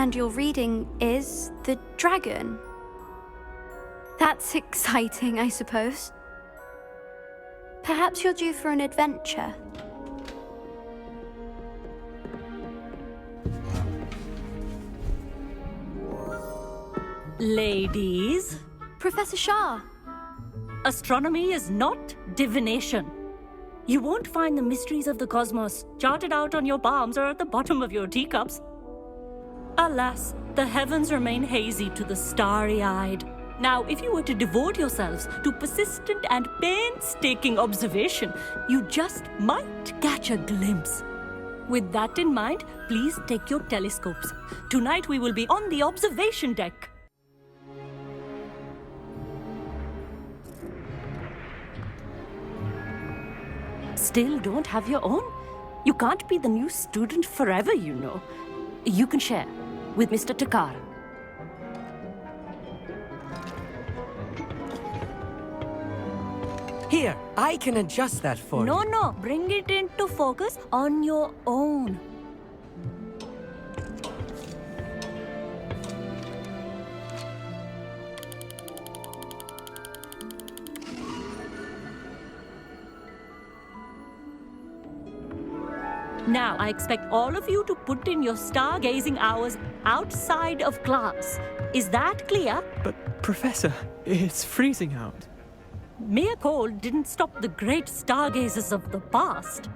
And your reading is the dragon. That's exciting, I suppose. Perhaps you're due for an adventure. Ladies, Professor Shah. astronomy is not divination. You won't find the mysteries of the cosmos charted out on your palms or at the bottom of your teacups. Alas, the heavens remain hazy to the starry-eyed. Now, if you were to devote yourselves to persistent and painstaking observation, you just might catch a glimpse. With that in mind, please take your telescopes. Tonight we will be on the observation deck. Still don't have your own? You can't be the new student forever, you know. You can share with Mr. Takar. Here, I can adjust that for you. No, bring it into focus on your own. Now, I expect all of you to put in your stargazing hours outside of class. Is that clear? But, Professor, it's freezing out. Mere cold didn't stop the great stargazers of the past.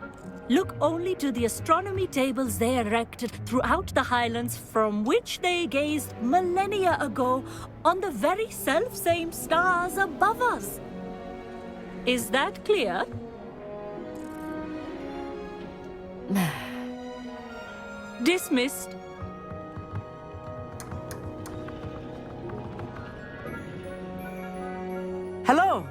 Look only to the astronomy tables they erected throughout the highlands from which they gazed millennia ago on the very self-same stars above us. Is that clear? Dismissed. Hello!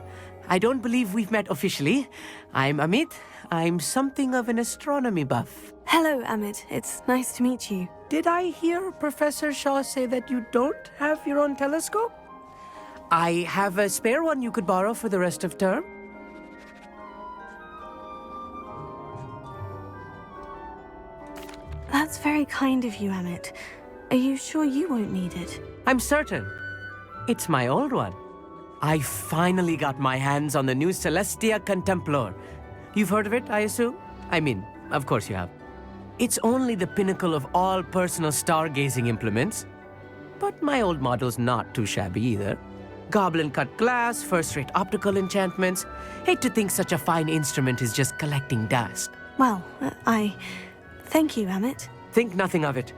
I don't believe we've met officially. I'm Amit. I'm something of an astronomy buff. Hello, Amit. It's nice to meet you. Did I hear Professor Shaw say that you don't have your own telescope? I have a spare one you could borrow for the rest of term. That's very kind of you, Amit. Are you sure you won't need it? I'm certain. It's my old one. I finally got my hands on the new Celestia Contemplar. You've heard of it, I assume? I mean, of course you have. It's only the pinnacle of all personal stargazing implements. But my old model's not too shabby either. Goblin-cut glass, first-rate optical enchantments. Hate to think such a fine instrument is just collecting dust. Well, Thank you, Amit. Think nothing of it.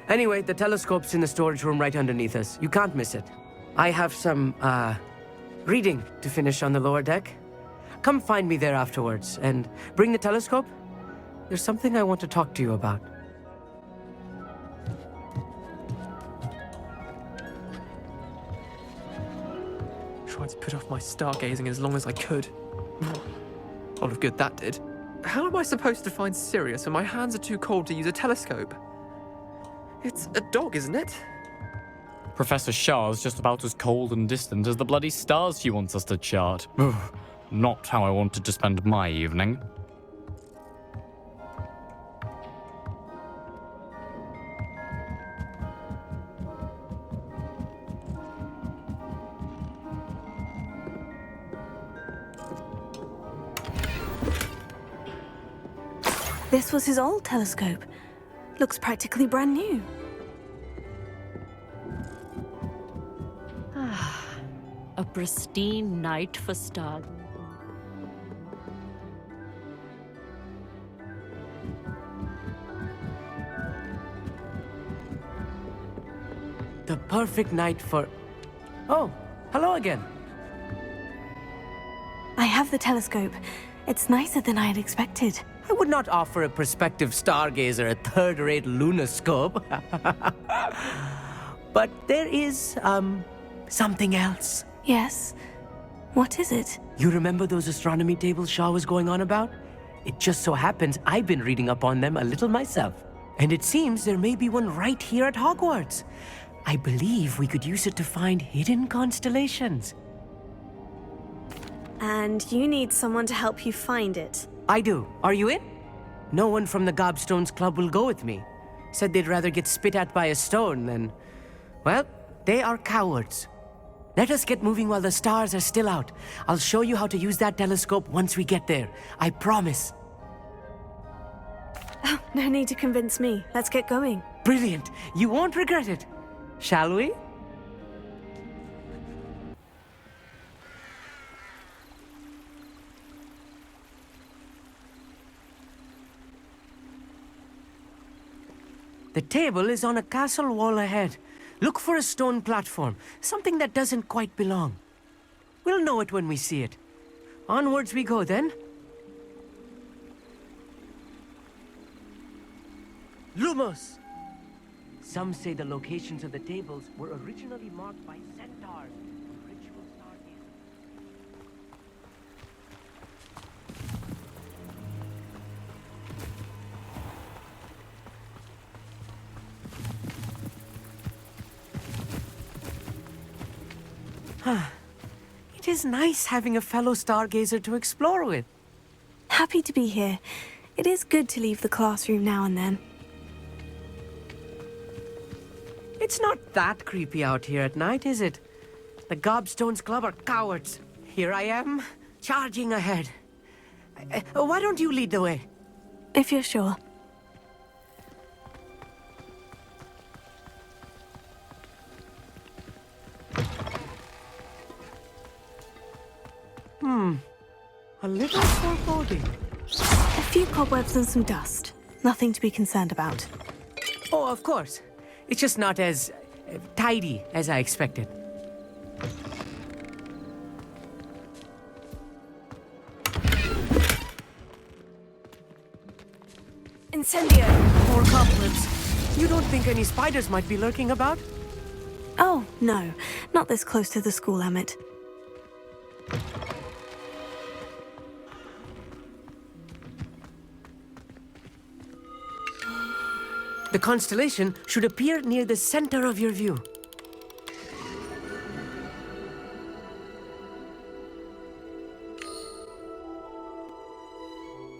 Anyway, the telescope's in the storage room right underneath us. You can't miss it. I have some, reading to finish on the lower deck. Come find me there afterwards, and bring the telescope. There's something I want to talk to you about. Tried to put off my stargazing as long as I could. A lot of good that did. How am I supposed to find Sirius when my hands are too cold to use a telescope? It's a dog, isn't it? Professor Shah's just about as cold and distant as the bloody stars she wants us to chart. Ugh, not how I wanted to spend my evening. This was his old telescope. Looks practically brand new. A pristine night for star. The perfect night for... Oh, hello again. I have the telescope. It's nicer than I had expected. I would not offer a prospective stargazer a third-rate lunoscope. But there is, something else. Yes? What is it? You remember those astronomy tables Shaw was going on about? It just so happens I've been reading up on them a little myself. And it seems there may be one right here at Hogwarts. I believe we could use it to find hidden constellations. And you need someone to help you find it. I do. Are you in? No one from the Gobstones Club will go with me. said they'd rather get spit at by a stone than... Well, they are cowards. Let us get moving while the stars are still out. I'll show you how to use that telescope once we get there. I promise. Oh, no need to convince me. Let's get going. Brilliant. You won't regret it. Shall we? The table is on a castle wall ahead. Look for a stone platform, something that doesn't quite belong. We'll know it when we see it. Onwards we go then. Lumos! Some say the locations of the tables were originally marked by centaurs for ritual stargazing. It is nice having a fellow stargazer to explore with. Happy to be here. It is good to leave the classroom now and then. It's not that creepy out here at night, is it? The Gobstones Club are cowards. Here I am, charging ahead. Why don't you lead the way? If you're sure. A little foreboding. A few cobwebs and some dust. Nothing to be concerned about. Oh, of course. It's just not as tidy as I expected. Incendio! More cobwebs. You don't think any spiders might be lurking about? Oh, no. Not this close to the school, Emmett. The constellation should appear near the center of your view.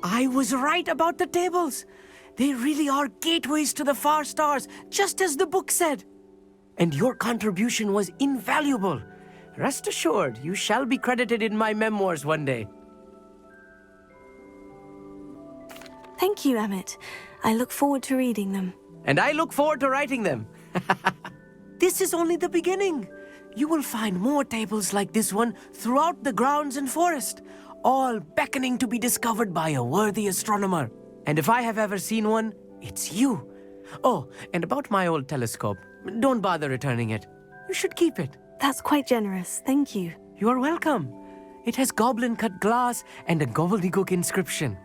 I was right about the tables. They really are gateways to the far stars, just as the book said. And your contribution was invaluable. Rest assured, you shall be credited in my memoirs one day. Thank you, Emmett. I look forward to reading them. And I look forward to writing them. This is only the beginning. You will find more tables like this one throughout the grounds and forest, all beckoning to be discovered by a worthy astronomer. And if I have ever seen one, it's you. Oh, and about my old telescope, don't bother returning it. You should keep it. That's quite generous. Thank you. You are welcome. It has goblin-cut glass and a gobbledegook inscription.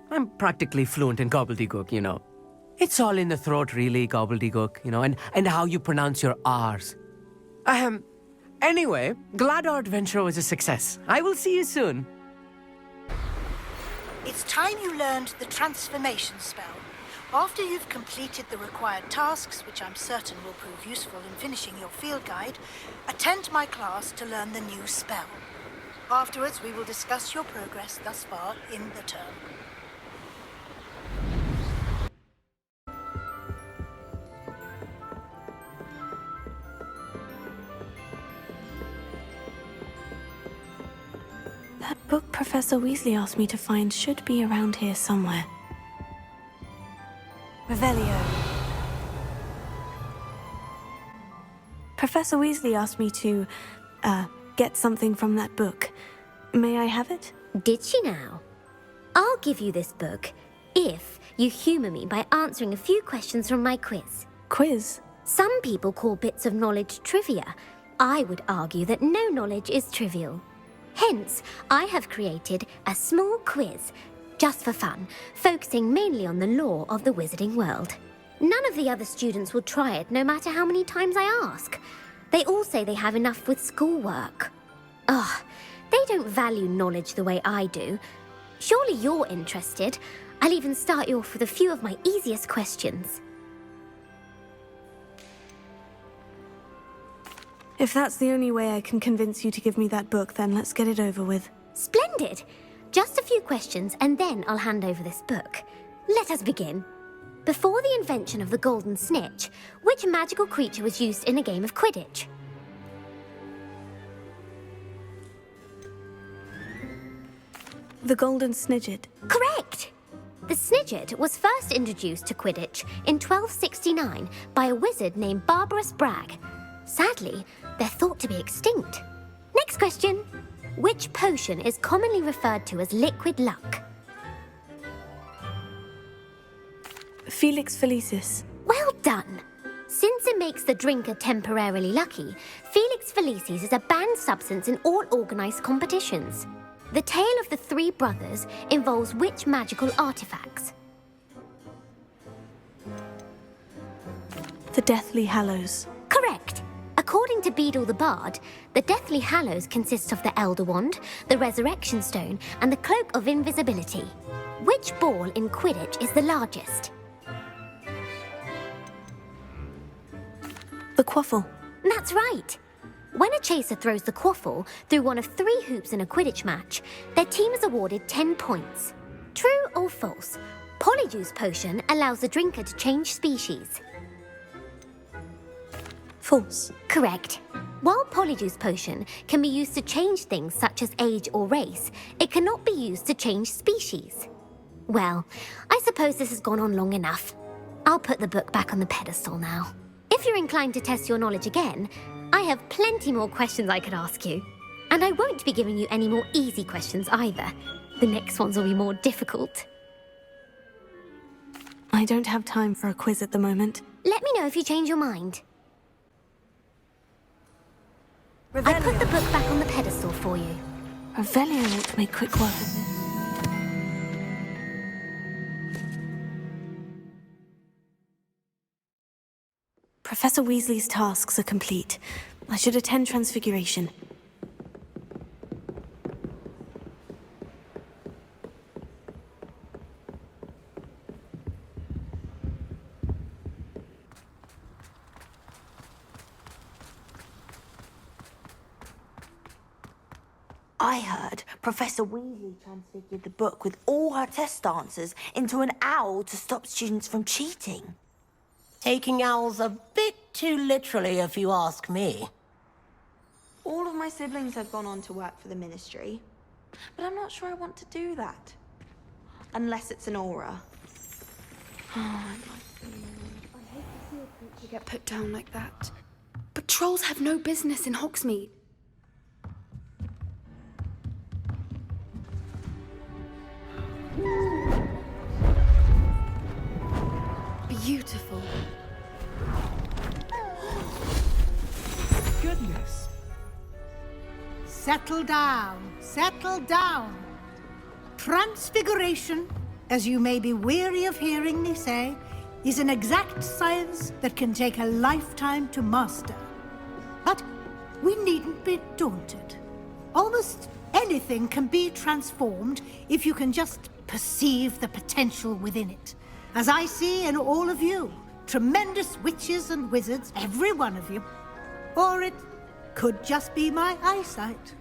I'm practically fluent in gobbledegook, you know. It's all in the throat, really, gobbledegook, you know, and how you pronounce your R's. Anyway, glad our adventure was a success. I will see you soon. It's time you learned the transformation spell. After you've completed the required tasks, which I'm certain will prove useful in finishing your field guide, attend my class to learn the new spell. Afterwards, we will discuss your progress thus far in the term. That book Professor Weasley asked me to find should be around here somewhere. Revelio. Professor Weasley asked me to, get something from that book. May I have it? Did she now? I'll give you this book if you humour me by answering a few questions from my quiz. Quiz? Some people call bits of knowledge trivia. I would argue that no knowledge is trivial. Hence, I have created a small quiz, just for fun, focusing mainly on the lore of the wizarding world. None of the other students will try it, no matter how many times I ask. They all say they have enough with schoolwork. Ugh, they don't value knowledge the way I do. Surely you're interested. I'll even start you off with a few of my easiest questions. If that's the only way I can convince you to give me that book, then let's get it over with. Splendid! Just a few questions, and then I'll hand over this book. Let us begin. Before the invention of the golden snitch, which magical creature was used in a game of Quidditch? The golden snidget. Correct! The snidget was first introduced to Quidditch in 1269 by a wizard named Barbarous Bragg. Sadly, they're thought to be extinct. Next question. Which potion is commonly referred to as liquid luck? Felix Felicis. Well done! Since it makes the drinker temporarily lucky, Felix Felicis is a banned substance in all organised competitions. The tale of the three brothers involves which magical artifacts? The Deathly Hallows. Correct! According to Beedle the Bard, the Deathly Hallows consists of the Elder Wand, the Resurrection Stone, and the Cloak of Invisibility. Which ball in Quidditch is the largest? The Quaffle. That's right! When a chaser throws the quaffle through one of 3 hoops in a Quidditch match, their team is awarded 10 points. True or false? Polyjuice potion allows the drinker to change species. False. Correct. While Polyjuice potion can be used to change things such as age or race, it cannot be used to change species. Well, I suppose this has gone on long enough. I'll put the book back on the pedestal now. If you're inclined to test your knowledge again, I have plenty more questions I could ask you. And I won't be giving you any more easy questions either. The next ones will be more difficult. I don't have time for a quiz at the moment. Let me know if you change your mind. I put the book back on the pedestal for you. Revelio won't make quick work of this. Professor Weasley's tasks are complete. I should attend Transfiguration. I heard Professor Weasley transfigured the book with all her test answers into an owl to stop students from cheating. Taking owls a bit too literally, if you ask me. All of my siblings have gone on to work for the Ministry, but I'm not sure I want to do that. Unless it's an aura. Oh, I hate to see a creature get put down like that. But trolls have no business in Hogsmeade. Beautiful. Goodness. Settle down. Settle down. Transfiguration, as you may be weary of hearing me say, is an exact science that can take a lifetime to master. But we needn't be daunted. Almost anything can be transformed if you can just perceive the potential within it. As I see in all of you, tremendous witches and wizards, every one of you. Or it could just be my eyesight.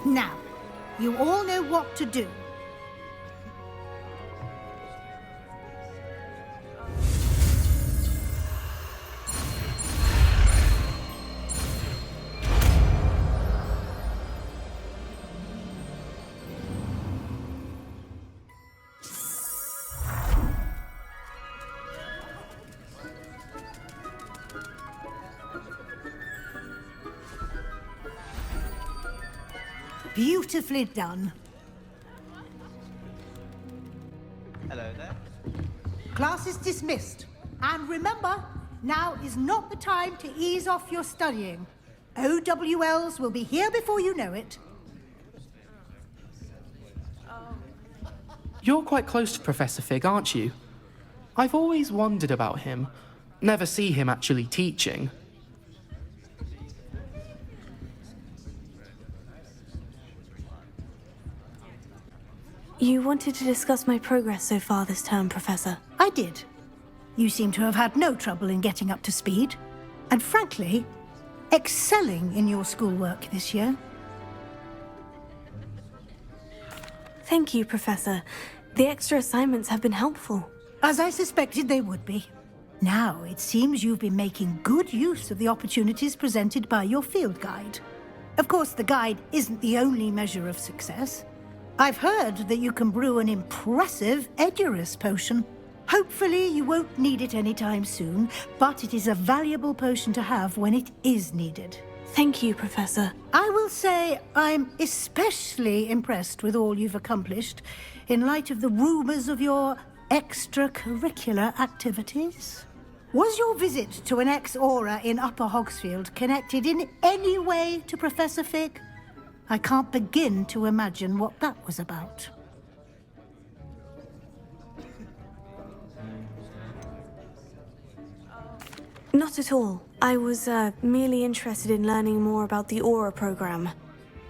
Now, you all know what to do. Beautifully done. Hello there. Class is dismissed. And remember, now is not the time to ease off your studying. OWLs will be here before you know it. You're quite close to Professor Fig, aren't you? I've always wondered about him. Never see him actually teaching. You wanted to discuss my progress so far this term, Professor. I did. You seem to have had no trouble in getting up to speed. And frankly, excelling in your schoolwork this year. Thank you, Professor. The extra assignments have been helpful. As I suspected they would be. Now, it seems you've been making good use of the opportunities presented by your field guide. Of course, the guide isn't the only measure of success. I've heard that you can brew an impressive Edurus potion. Hopefully, you won't need it anytime soon, but it is a valuable potion to have when it is needed. Thank you, Professor. I will say I'm especially impressed with all you've accomplished in light of the rumors of your extracurricular activities. Was your visit to an ex-aura in Upper Hogsfield connected in any way to Professor Fig? I can't begin to imagine what that was about. Not at all. I was merely interested in learning more about the Aura program.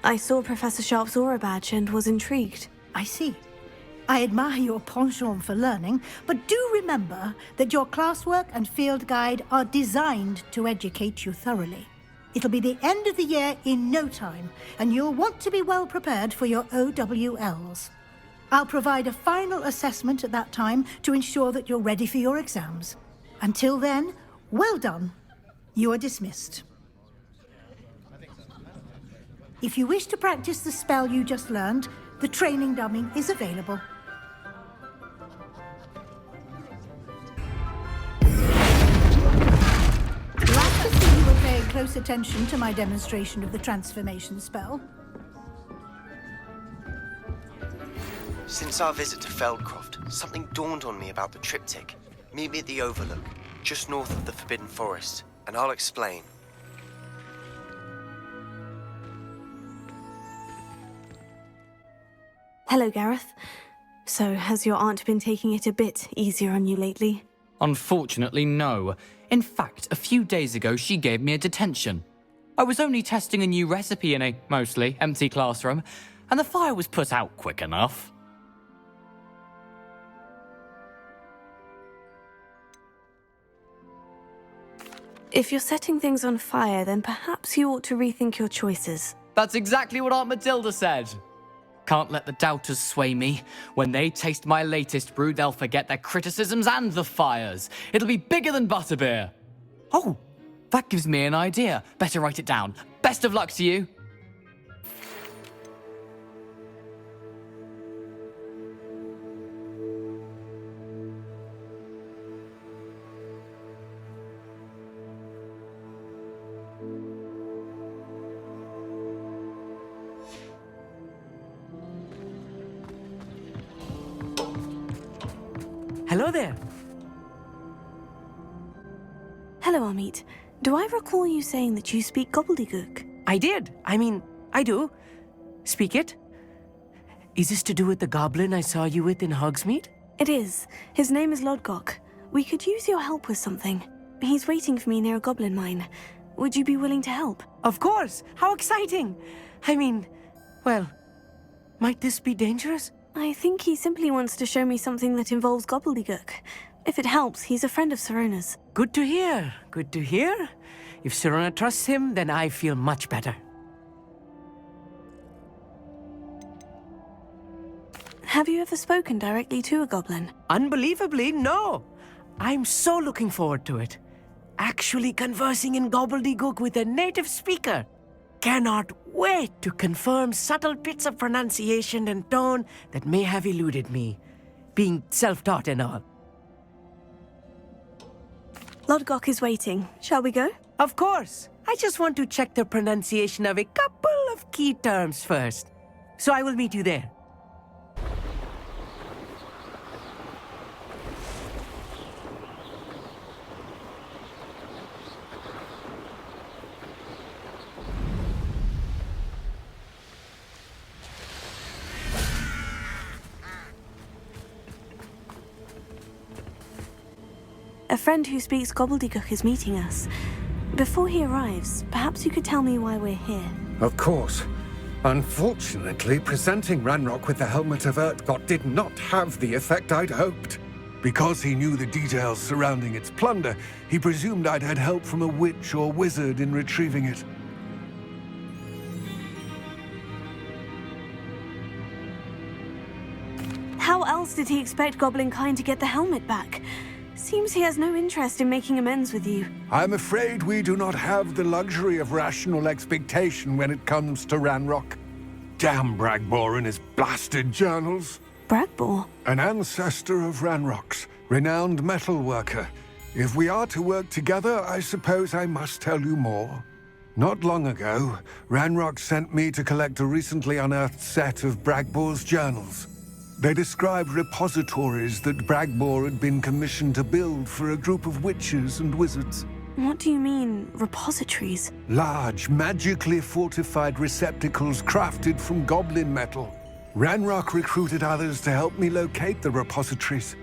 I saw Professor Sharp's Aura badge and was intrigued. I see. I admire your penchant for learning, but do remember that your classwork and field guide are designed to educate you thoroughly. It'll be the end of the year in no time, and you'll want to be well prepared for your OWLs. I'll provide a final assessment at that time to ensure that you're ready for your exams. Until then, well done. You are dismissed. If you wish to practice the spell you just learned, the training dummy is available. Glad to see you were paying close attention to my demonstration of the transformation spell. Since our visit to Feldcroft, something dawned on me about the triptych. Meet me at the Overlook, just north of the Forbidden Forest, and I'll explain. Hello, Gareth. So, has your aunt been taking it a bit easier on you lately? Unfortunately, no. In fact, a few days ago, she gave me a detention. I was only testing a new recipe in a mostly empty classroom, and the fire was put out quick enough. If you're setting things on fire, then perhaps you ought to rethink your choices. That's exactly what Aunt Matilda said. Can't let the doubters sway me. When they taste my latest brew, they'll forget their criticisms and the fires. It'll be bigger than butterbeer. Oh, that gives me an idea. Better write it down. Best of luck to you. Hello there. Hello, Amit. Do I recall you saying that you speak gobbledegook? I did. I do. Speak it. Is this to do with the goblin I saw you with in Hogsmeade? It is. His name is Lodgok. We could use your help with something. He's waiting for me near a goblin mine. Would you be willing to help? Of course! How exciting! Well, might this be dangerous? I think he simply wants to show me something that involves gobbledegook. If it helps, he's a friend of Sirona's. Good to hear. Good to hear. If Sirona trusts him, then I feel much better. Have you ever spoken directly to a goblin? Unbelievably, no. I'm so looking forward to it. Actually conversing in gobbledegook with a native speaker. Cannot wait to confirm subtle bits of pronunciation and tone that may have eluded me, being self-taught and all. Lodgok is waiting. Shall we go? Of course. I just want to check the pronunciation of a couple of key terms first. So I will meet you there. A friend who speaks gobbledegook is meeting us. Before he arrives, perhaps you could tell me why we're here. Of course. Unfortunately, presenting Ranrock with the Helmet of Urtkot did not have the effect I'd hoped. Because he knew the details surrounding its plunder, he presumed I'd had help from a witch or wizard in retrieving it. How else did he expect Goblin Kind to get the helmet back? Seems he has no interest in making amends with you. I'm afraid we do not have the luxury of rational expectation when it comes to Ranrock. Damn Bragbor and his blasted journals. Bragbor? An ancestor of Ranrock's, renowned metal worker. If we are to work together, I suppose I must tell you more. Not long ago, Ranrock sent me to collect a recently unearthed set of Bragbor's journals. They described repositories that Bragbor had been commissioned to build for a group of witches and wizards. What do you mean, repositories? Large, magically fortified receptacles crafted from goblin metal. Ranrock recruited others to help me locate the repositories.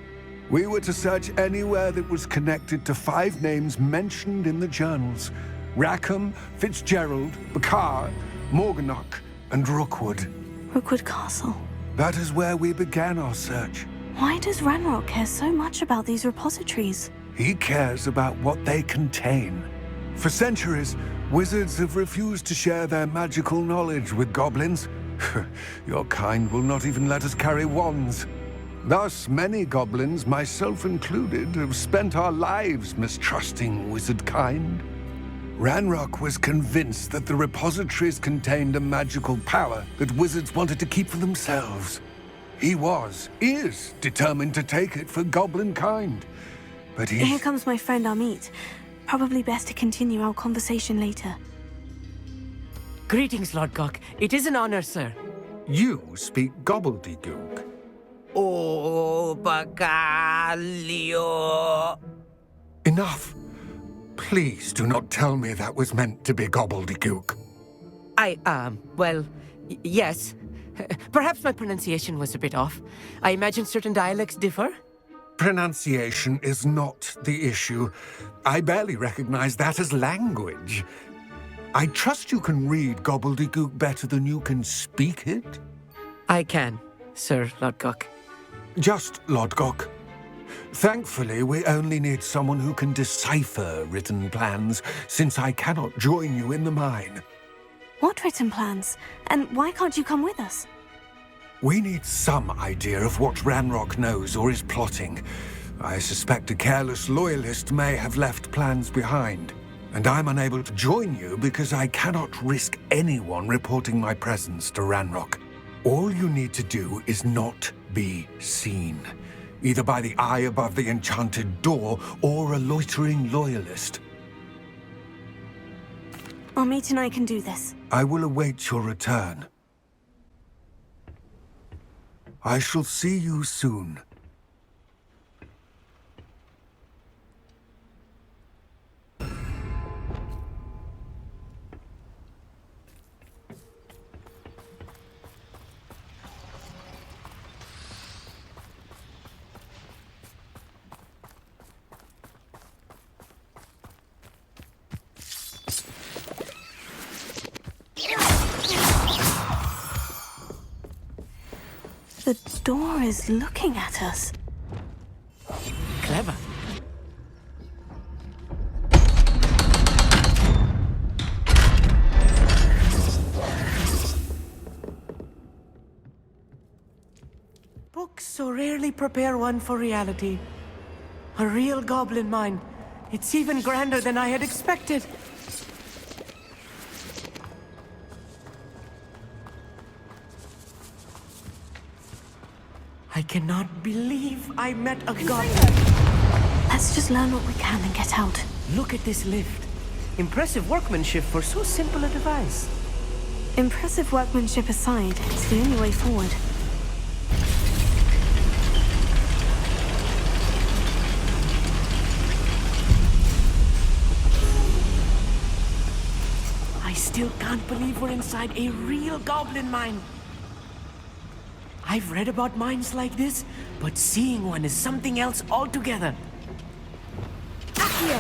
We were to search anywhere that was connected to 5 names mentioned in the journals: Rackham, Fitzgerald, Bakar, Morganach, and Rookwood. Rookwood Castle. That is where we began our search. Why does Ranrock care so much about these repositories? He cares about what they contain. For centuries, wizards have refused to share their magical knowledge with goblins. Your kind will not even let us carry wands. Thus, many goblins, myself included, have spent our lives mistrusting wizard kind. Ranrock was convinced that the repositories contained a magical power that wizards wanted to keep for themselves. He is determined to take it for goblin kind. But Here comes my friend Amit. Probably best to continue our conversation later. Greetings, Lord Gok. It is an honor, sir. You speak gobbledegook. Oh, Bacalio. Enough. Please do not tell me that was meant to be gobbledegook. Yes. Perhaps my pronunciation was a bit off. I imagine certain dialects differ. Pronunciation is not the issue. I barely recognize that as language. I trust you can read gobbledegook better than you can speak it? I can, Sir Lord Gok. Just Lord Gok. Thankfully, we only need someone who can decipher written plans, since I cannot join you in the mine. What written plans? And why can't you come with us? We need some idea of what Ranrock knows or is plotting. I suspect a careless loyalist may have left plans behind. And I'm unable to join you because I cannot risk anyone reporting my presence to Ranrock. All you need to do is not be seen. Either by the eye above the enchanted door, or a loitering loyalist. Amit and I can do this. I will await your return. I shall see you soon. The door is looking at us. Clever. Books so rarely prepare one for reality. A real goblin mine. It's even grander than I had expected. I cannot believe I met a goblin. Let's just learn what we can and get out. Look at this lift. Impressive workmanship for so simple a device. Impressive workmanship aside, it's the only way forward. I still can't believe we're inside a real goblin mine. I've read about mines like this, but seeing one is something else altogether. Accio!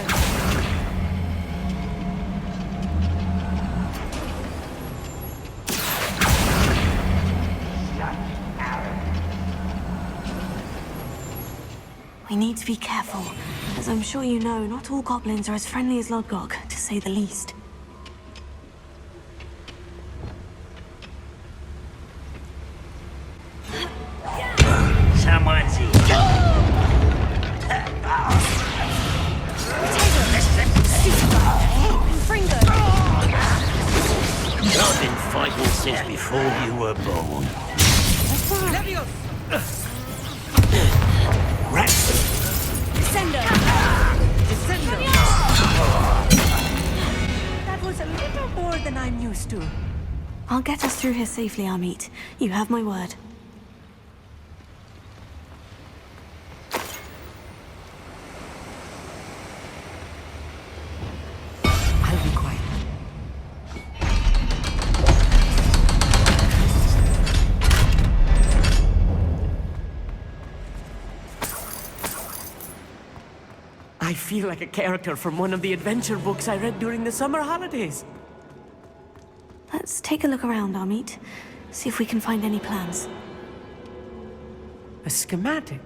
We need to be careful. As I'm sure you know, not all goblins are as friendly as Lodgok, to say the least. galaxies before you were born. That was a little more than I'm used to. I'll get us through here safely, Amit. You have my word. I'll be quiet. I feel like a character from one of the adventure books I read during the summer holidays. Let's take a look around, Amit. See if we can find any plans. A schematic?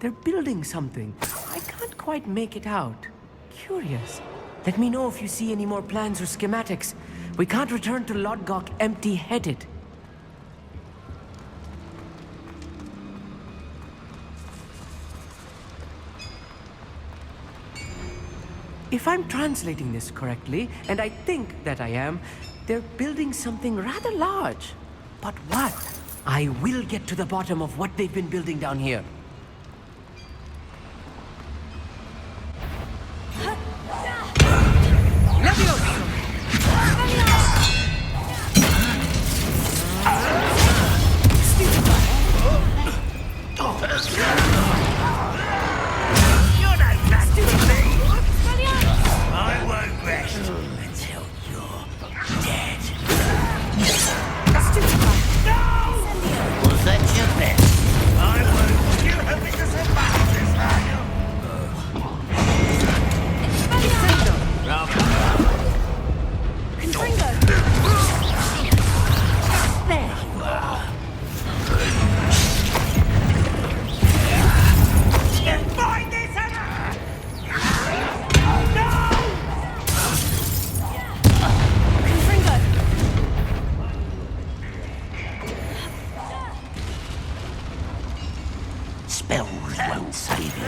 They're building something. I can't quite make it out. Curious. Let me know if you see any more plans or schematics. We can't return to Lodgok empty-headed. If I'm translating this correctly, and I think that I am, they're building something rather large. But what? I will get to the bottom of what they've been building down here. I won't rest until you're dead. Was that your best? I won't. You hoping to survive this, are you? There you are. Find this Spells won't save you.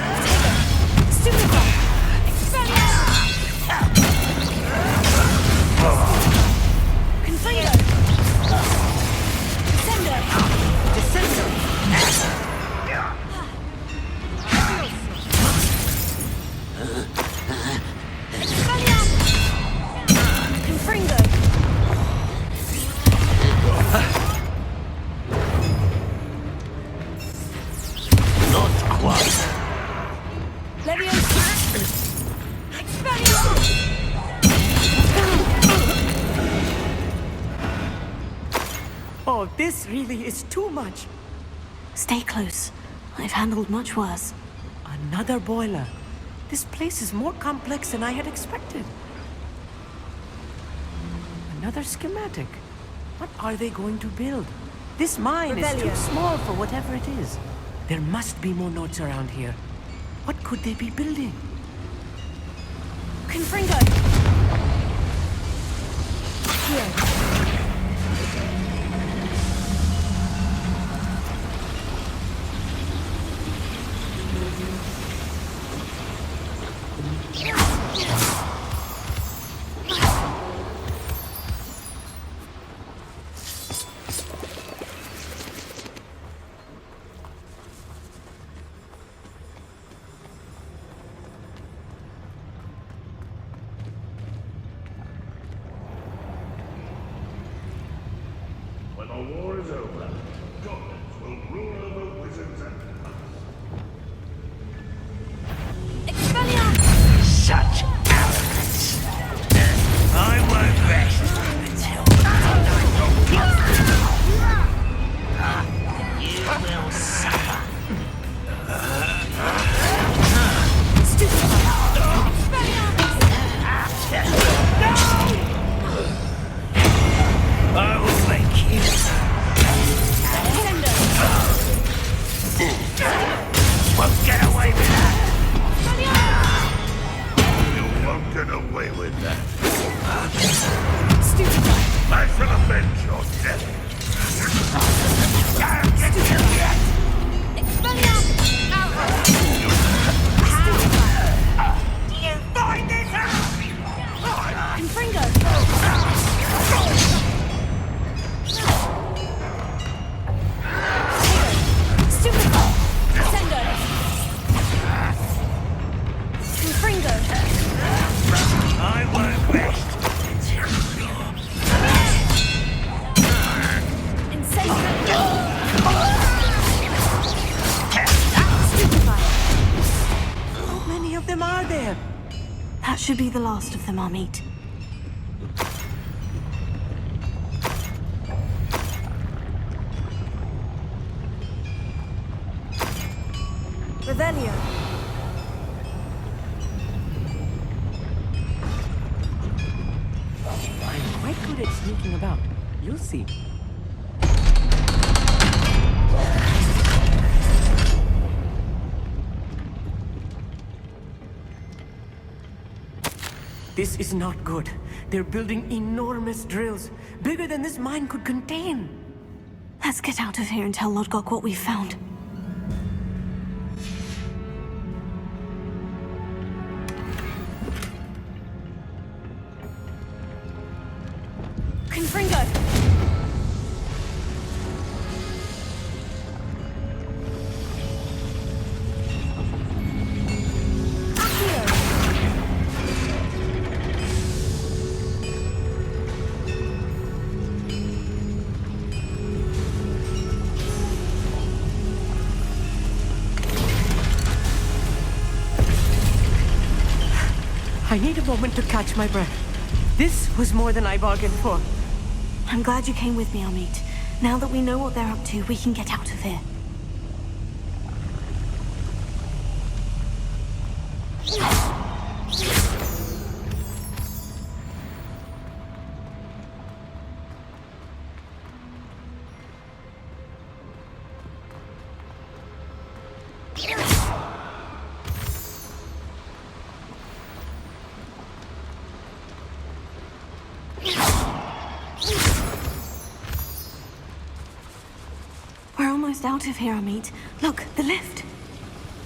Not quite. Oh, this really is too much. Stay close. I've handled much worse. Another boiler. This place is more complex than I had expected. Another schematic. What are they going to build? This mine is too small for whatever it is. There must be more notes around here. What could they be building? Confringo! Here. When the war is over, goblins will rule over wizards and such arrogance. I won't rest until you will suffer. I will make you. How many of them are there? That should be the last of them, Amit. Revelio. I'm quite good at sneaking about. You'll see. This is not good. They're building enormous drills, bigger than this mine could contain. Let's get out of here and tell Lodgok what we've found. Confringo! I need a moment to catch my breath. This was more than I bargained for. I'm glad you came with me, Amit. Now that we know what they're up to, we can get out of here. We're almost out of here, Amit. Look, the lift.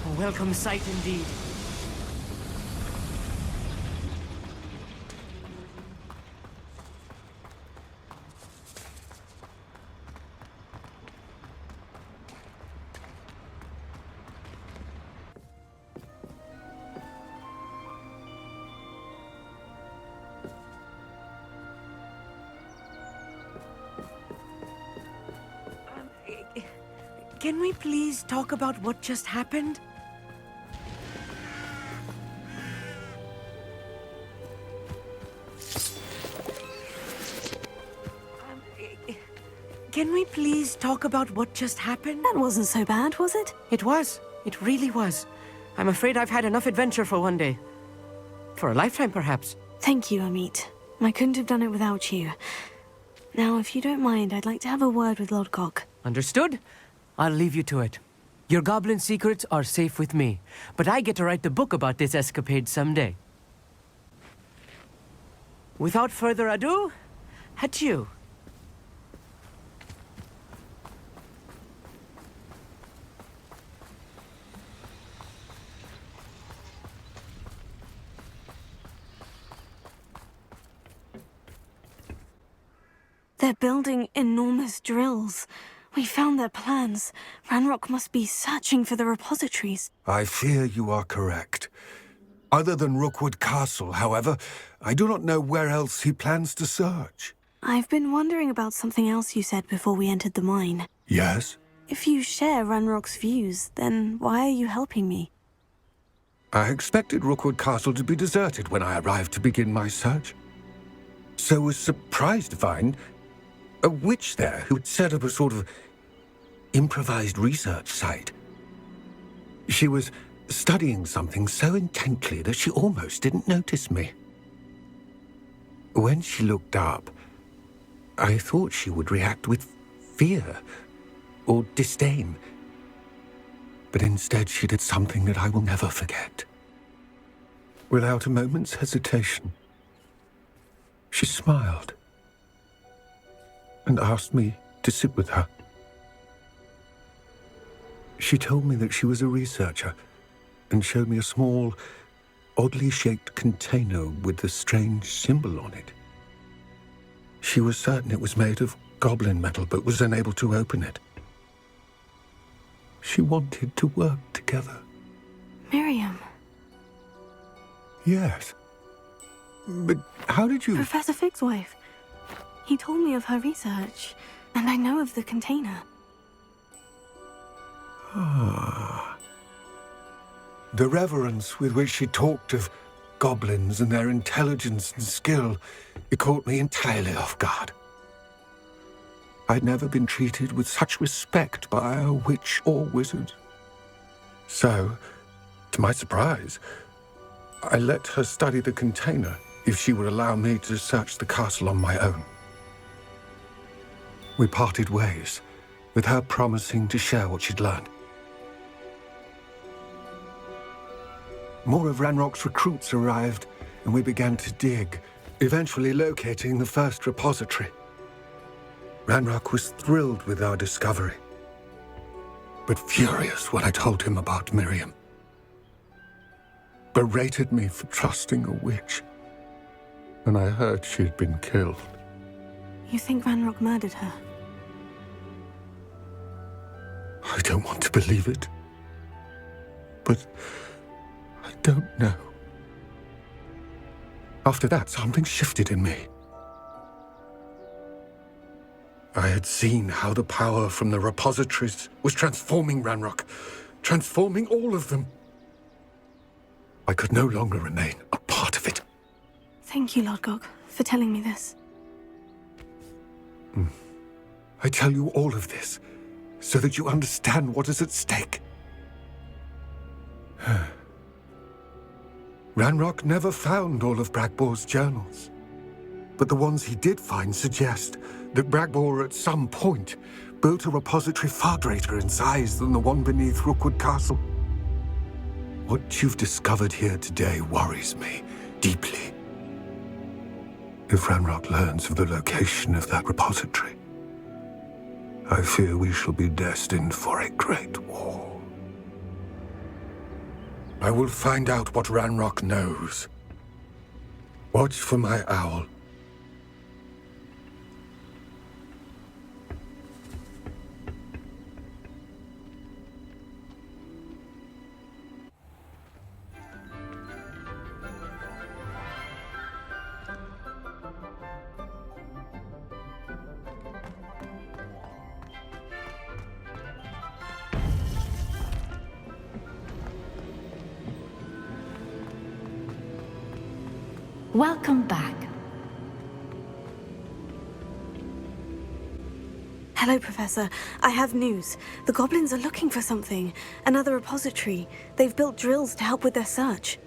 A welcome sight indeed. Can we please talk about what just happened? Can we please talk about what just happened? That wasn't so bad, was it? It was. It really was. I'm afraid I've had enough adventure for one day. For a lifetime, perhaps. Thank you, Amit. I couldn't have done it without you. Now, if you don't mind, I'd like to have a word with Lodgok. Understood? I'll leave you to it. Your goblin secrets are safe with me, but I get to write the book about this escapade someday. Without further ado, adieu. They're building enormous drills. We found their plans. Ranrock must be searching for the repositories. I fear you are correct. Other than Rookwood Castle, however, I do not know where else he plans to search. I've been wondering about something else you said before we entered the mine. Yes? If you share Ranrock's views, then why are you helping me? I expected Rookwood Castle to be deserted when I arrived to begin my search. So was surprised to find a witch there who had set up a sort of improvised research site. She was studying something so intently that she almost didn't notice me. When she looked up, I thought she would react with fear or disdain. But instead she did something that I will never forget. Without a moment's hesitation, she smiled and asked me to sit with her. She told me that she was a researcher and showed me a small, oddly shaped container with a strange symbol on it. She was certain it was made of goblin metal, but was unable to open it. She wanted to work together. Miriam. Yes. But how did you... Professor Fig's wife. He told me of her research, and I know of the container. The reverence with which she talked of goblins and their intelligence and skill, it caught me entirely off guard. I'd never been treated with such respect by a witch or wizard. So, to my surprise, I let her study the container if she would allow me to search the castle on my own. We parted ways, with her promising to share what she'd learned. More of Ranrock's recruits arrived, and we began to dig, eventually locating the first repository. Ranrock was thrilled with our discovery, but furious when I told him about Miriam. Berated me for trusting a witch, and I heard she'd been killed. You think Ranrock murdered her? I don't want to believe it, but I don't know. After that, something shifted in me. I had seen how the power from the repositories was transforming Ranrock, transforming all of them. I could no longer remain a part of it. Thank you, Lord Gog, for telling me this. I tell you all of this so that you understand what is at stake. Ranrock never found all of Bragbor's journals, but the ones he did find suggest that Bragbor at some point built a repository far greater in size than the one beneath Rookwood Castle. What you've discovered here today worries me deeply. If Ranrock learns of the location of that repository, I fear we shall be destined for a great war. I will find out what Ranrock knows. Watch for my owl. Welcome back. Hello, Professor. I have news. The goblins are looking for something. Another repository. They've built drills to help with their search.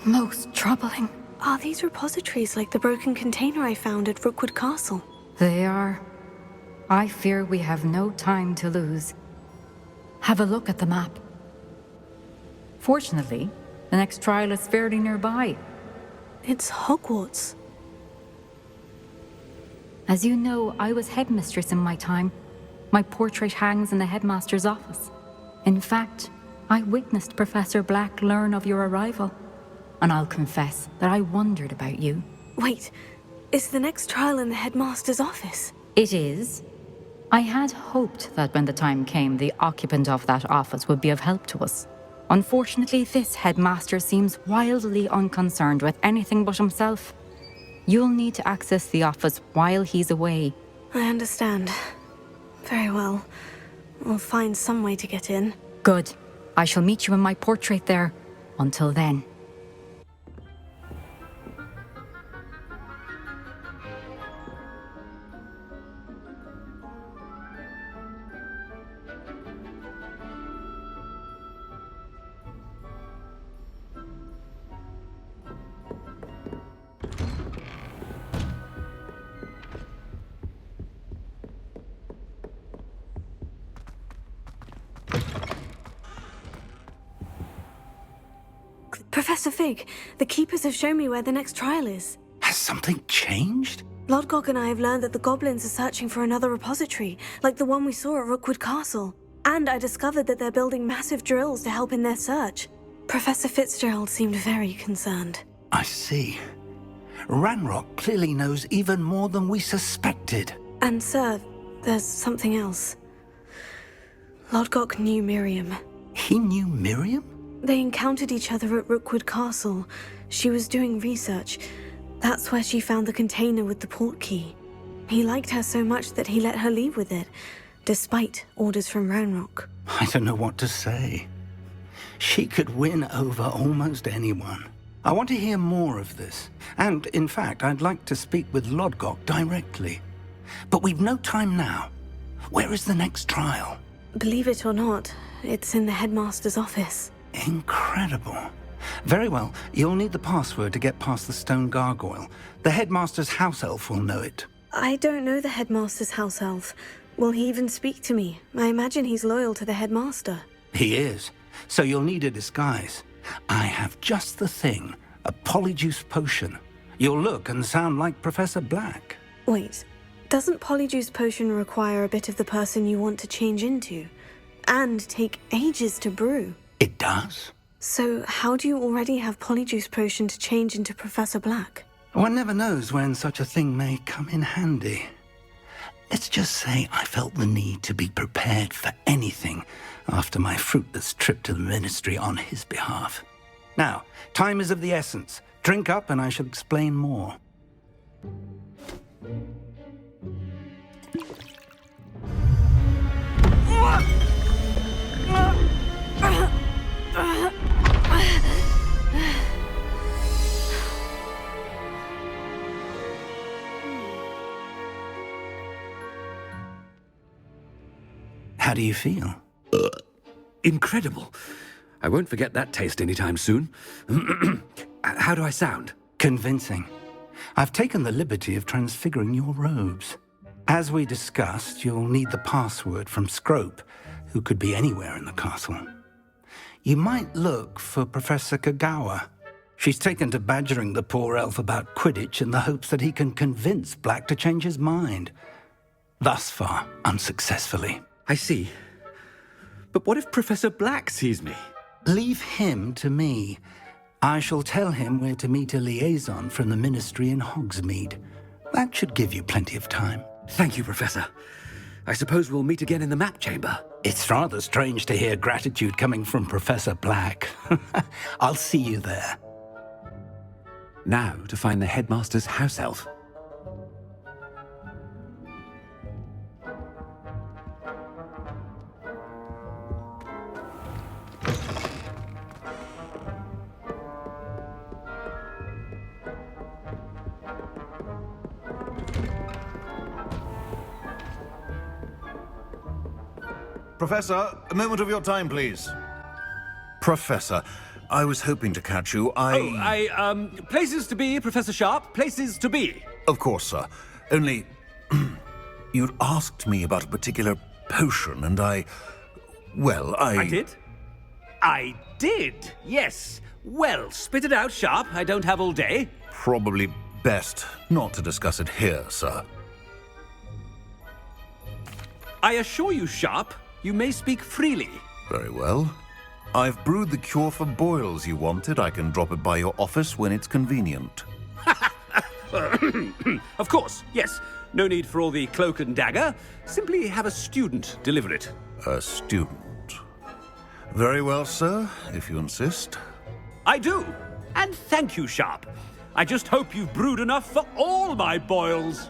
Most troubling. Are these repositories like the broken container I found at Rookwood Castle? They are. I fear we have no time to lose. Have a look at the map. Fortunately, the next trial is fairly nearby. It's Hogwarts. As you know, I was headmistress in my time. My portrait hangs in the headmaster's office. In fact, I witnessed Professor Black learn of your arrival. And I'll confess that I wondered about you. Wait, is the next trial in the headmaster's office? It is. I had hoped that when the time came, the occupant of that office would be of help to us. Unfortunately, this headmaster seems wildly unconcerned with anything but himself. You'll need to access the office while he's away. I understand. Very well. We'll find some way to get in. Good. I shall meet you in my portrait there. Until then. Professor Fig, the Keepers have shown me where the next trial is. Has something changed? Lord Gog and I have learned that the goblins are searching for another repository, like the one we saw at Rookwood Castle. And I discovered that they're building massive drills to help in their search. Professor Fitzgerald seemed very concerned. I see. Ranrock clearly knows even more than we suspected. And sir, there's something else. Lord Gog knew Miriam. He knew Miriam? They encountered each other at Rookwood Castle. She was doing research. That's where she found the container with the port key. He liked her so much that he let her leave with it. despite orders from Ranrock. I don't know what to say. She could win over almost anyone. I want to hear more of this. And, in fact, I'd like to speak with Lodgok directly. But we've no time now. Where is the next trial? Believe it or not, it's in the headmaster's office. Incredible. Very well. You'll need the password to get past the stone gargoyle. The headmaster's house elf will know it. I don't know the headmaster's house elf. Will he even speak to me? I imagine he's loyal to the headmaster. He is. So you'll need a disguise. I have just the thing. A Polyjuice potion. You'll look and sound like Professor Black. Wait, doesn't Polyjuice potion require a bit of the person you want to change into? And take ages to brew? It does. So how do you already have Polyjuice potion to change into Professor Black? One never knows when such a thing may come in handy. Let's just say I felt the need to be prepared for anything after my fruitless trip to the Ministry on his behalf. Now, time is of the essence. Drink up and I shall explain more. How do you feel? Incredible. I won't forget that taste anytime soon. How do I sound? Convincing. I've taken the liberty of transfiguring your robes. As we discussed, you'll need the password from Scrope, who could be anywhere in the castle. You might look for Professor Kagawa. She's taken to badgering the poor elf about Quidditch in the hopes that he can convince Black to change his mind. Thus far, unsuccessfully. I see. But what if Professor Black sees me? Leave him to me. I shall tell him where to meet a liaison from the Ministry in Hogsmeade. That should give you plenty of time. Thank you, Professor. I suppose we'll meet again in the map chamber. It's rather strange to hear gratitude coming from Professor Black. I'll see you there. Now to find the headmaster's house elf. Professor, a moment of your time, please. Professor, I was hoping to catch you. Places to be, Professor Sharp. Places to be. Of course, sir. Only, you'd asked me about a particular potion, and I did? I did, yes. Well, spit it out, Sharp. I don't have all day. Probably best not to discuss it here, sir. I assure you, Sharp, you may speak freely. Very well. I've brewed the cure for boils you wanted. I can drop it by your office when it's convenient. Of course, yes. No need for all the cloak and dagger. Simply have a student deliver it. A student? Very well, sir, if you insist. I do. And thank you, Sharp. I just hope you've brewed enough for all my boils.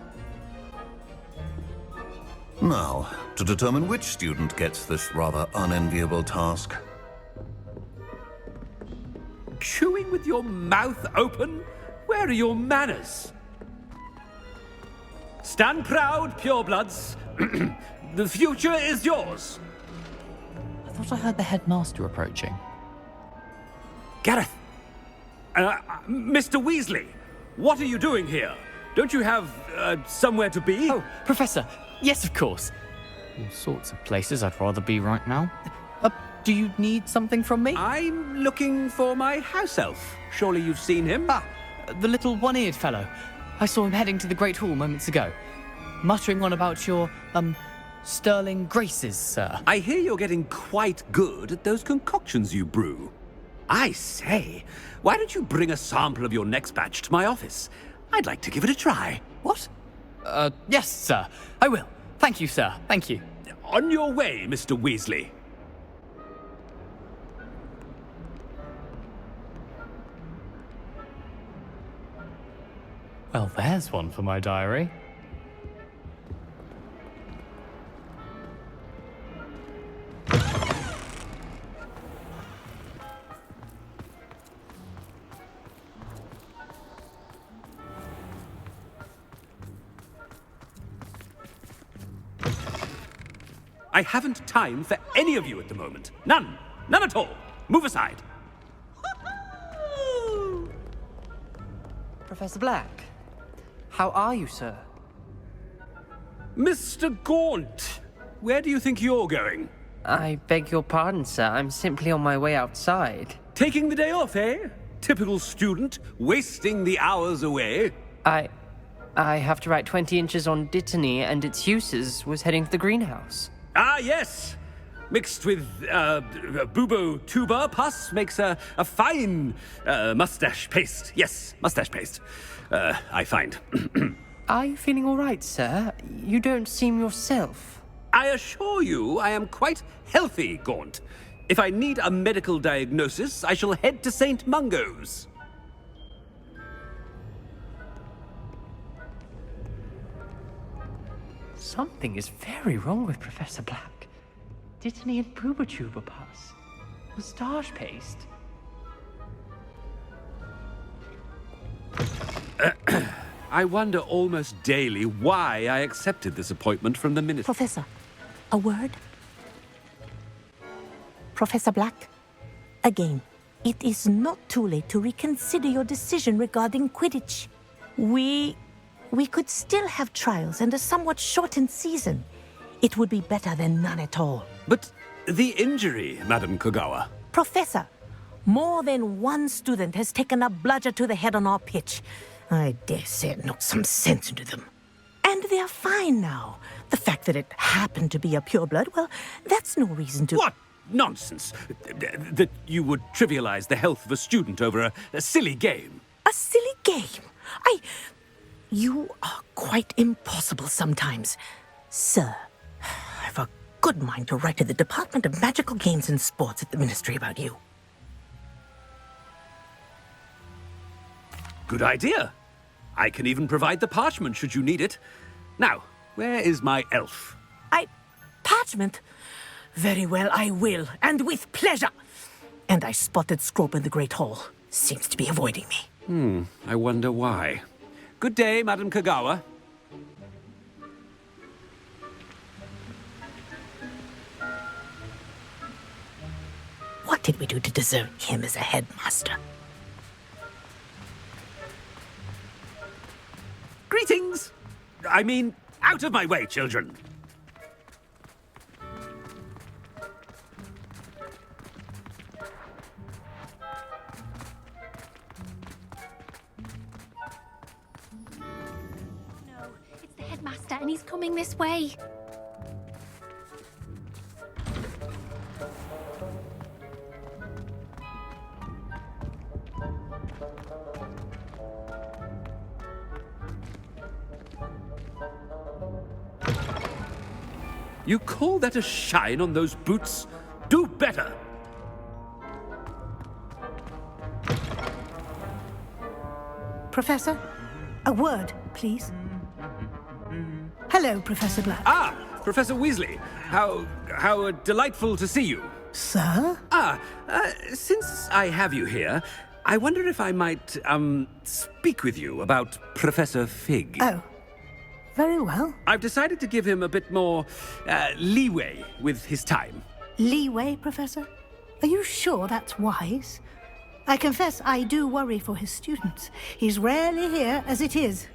Now, to determine which student gets this rather unenviable task. Chewing with your mouth open? Where are your manners? Stand proud, purebloods. The future is yours. I thought I heard the headmaster approaching. Gareth! Mr. Weasley, what are you doing here? Don't you have, somewhere to be? Oh, Professor, yes, of course. All sorts of places I'd rather be right now. Do you need something from me? I'm looking for my house elf. Surely you've seen him? Ah, the little one-eared fellow. I saw him heading to the Great Hall moments ago, muttering on about your, sterling graces, sir. I hear you're getting quite good at those concoctions you brew. I say, why don't you bring a sample of your next batch to my office? I'd like to give it a try. What? Yes, sir. I will. Thank you, sir. Thank you. On your way, Mr. Weasley. Well, there's one for my diary. I haven't time for any of you at the moment. None. None at all. Move aside. Professor Black, how are you, sir? Mr. Gaunt, where do you think you're going? I beg your pardon, sir. I'm simply on my way outside. Taking the day off, eh? Typical student, wasting the hours away. I have to write 20 inches on Dittany and its uses. Was heading to the greenhouse. Ah, yes. Mixed with bubo tuber pus makes a fine mustache paste. Yes, mustache paste. I find. Are you feeling all right, sir? You don't seem yourself. I assure you I am quite healthy, Gaunt. If I need a medical diagnosis, I shall head to St. Mungo's. Something is very wrong with Professor Black. Dittany and Boobertuber pus. Moustache paste. I wonder almost daily why I accepted this appointment from the minister. Professor, a word? Professor Black, again, it is not too late to reconsider your decision regarding Quidditch. We could still have trials and a somewhat shortened season. It would be better than none at all. But the injury, Madam Kogawa. Professor, more than one student has taken a bludger to the head on our pitch. I dare say it knocked some sense into them. And they're fine now. The fact that it happened to be a pureblood, well, that's no reason to... What nonsense! That you would trivialize the health of a student over a silly game. A silly game? You are quite impossible sometimes. Sir, I've a good mind to write to the Department of Magical Games and Sports at the Ministry about you. Good idea. I can even provide the parchment should you need it. Now, where is my elf? Parchment? Very well, I will, and with pleasure. And I spotted Scrope in the Great Hall. Seems to be avoiding me. I wonder why. Good day, Madam Kogawa. What did we do to deserve him as a headmaster? Greetings! I mean, out of my way, children. No, it's the headmaster and he's coming this way. You call that a shine on those boots? Do better! Professor, a word, please. Hello, Professor Black. Ah, Professor Weasley. How delightful to see you. Sir? Since I have you here, I wonder if I might, speak with you about Professor Fig. Oh, very well. I've decided to give him a bit more, leeway with his time. Leeway, Professor? Are you sure that's wise? I confess I do worry for his students. He's rarely here as it is.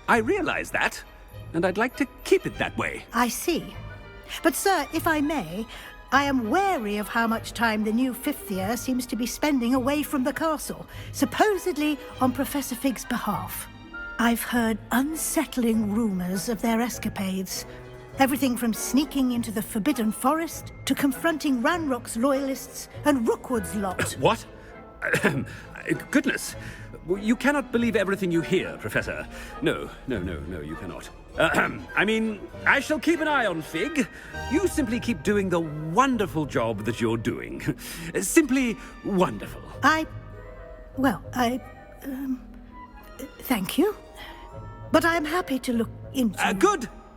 I realize that, and I'd like to keep it that way. I see. But, sir, if I may, I am wary of how much time the new fifth year seems to be spending away from the castle, supposedly on Professor Fig's behalf. I've heard unsettling rumors of their escapades. Everything from sneaking into the Forbidden Forest to confronting Ranrock's loyalists and Rookwood's lot. What? Goodness. You cannot believe everything you hear, Professor. No, you cannot. I mean, I shall keep an eye on Fig. You simply keep doing the wonderful job that you're doing. Simply wonderful. Thank you. But I'm happy to look into...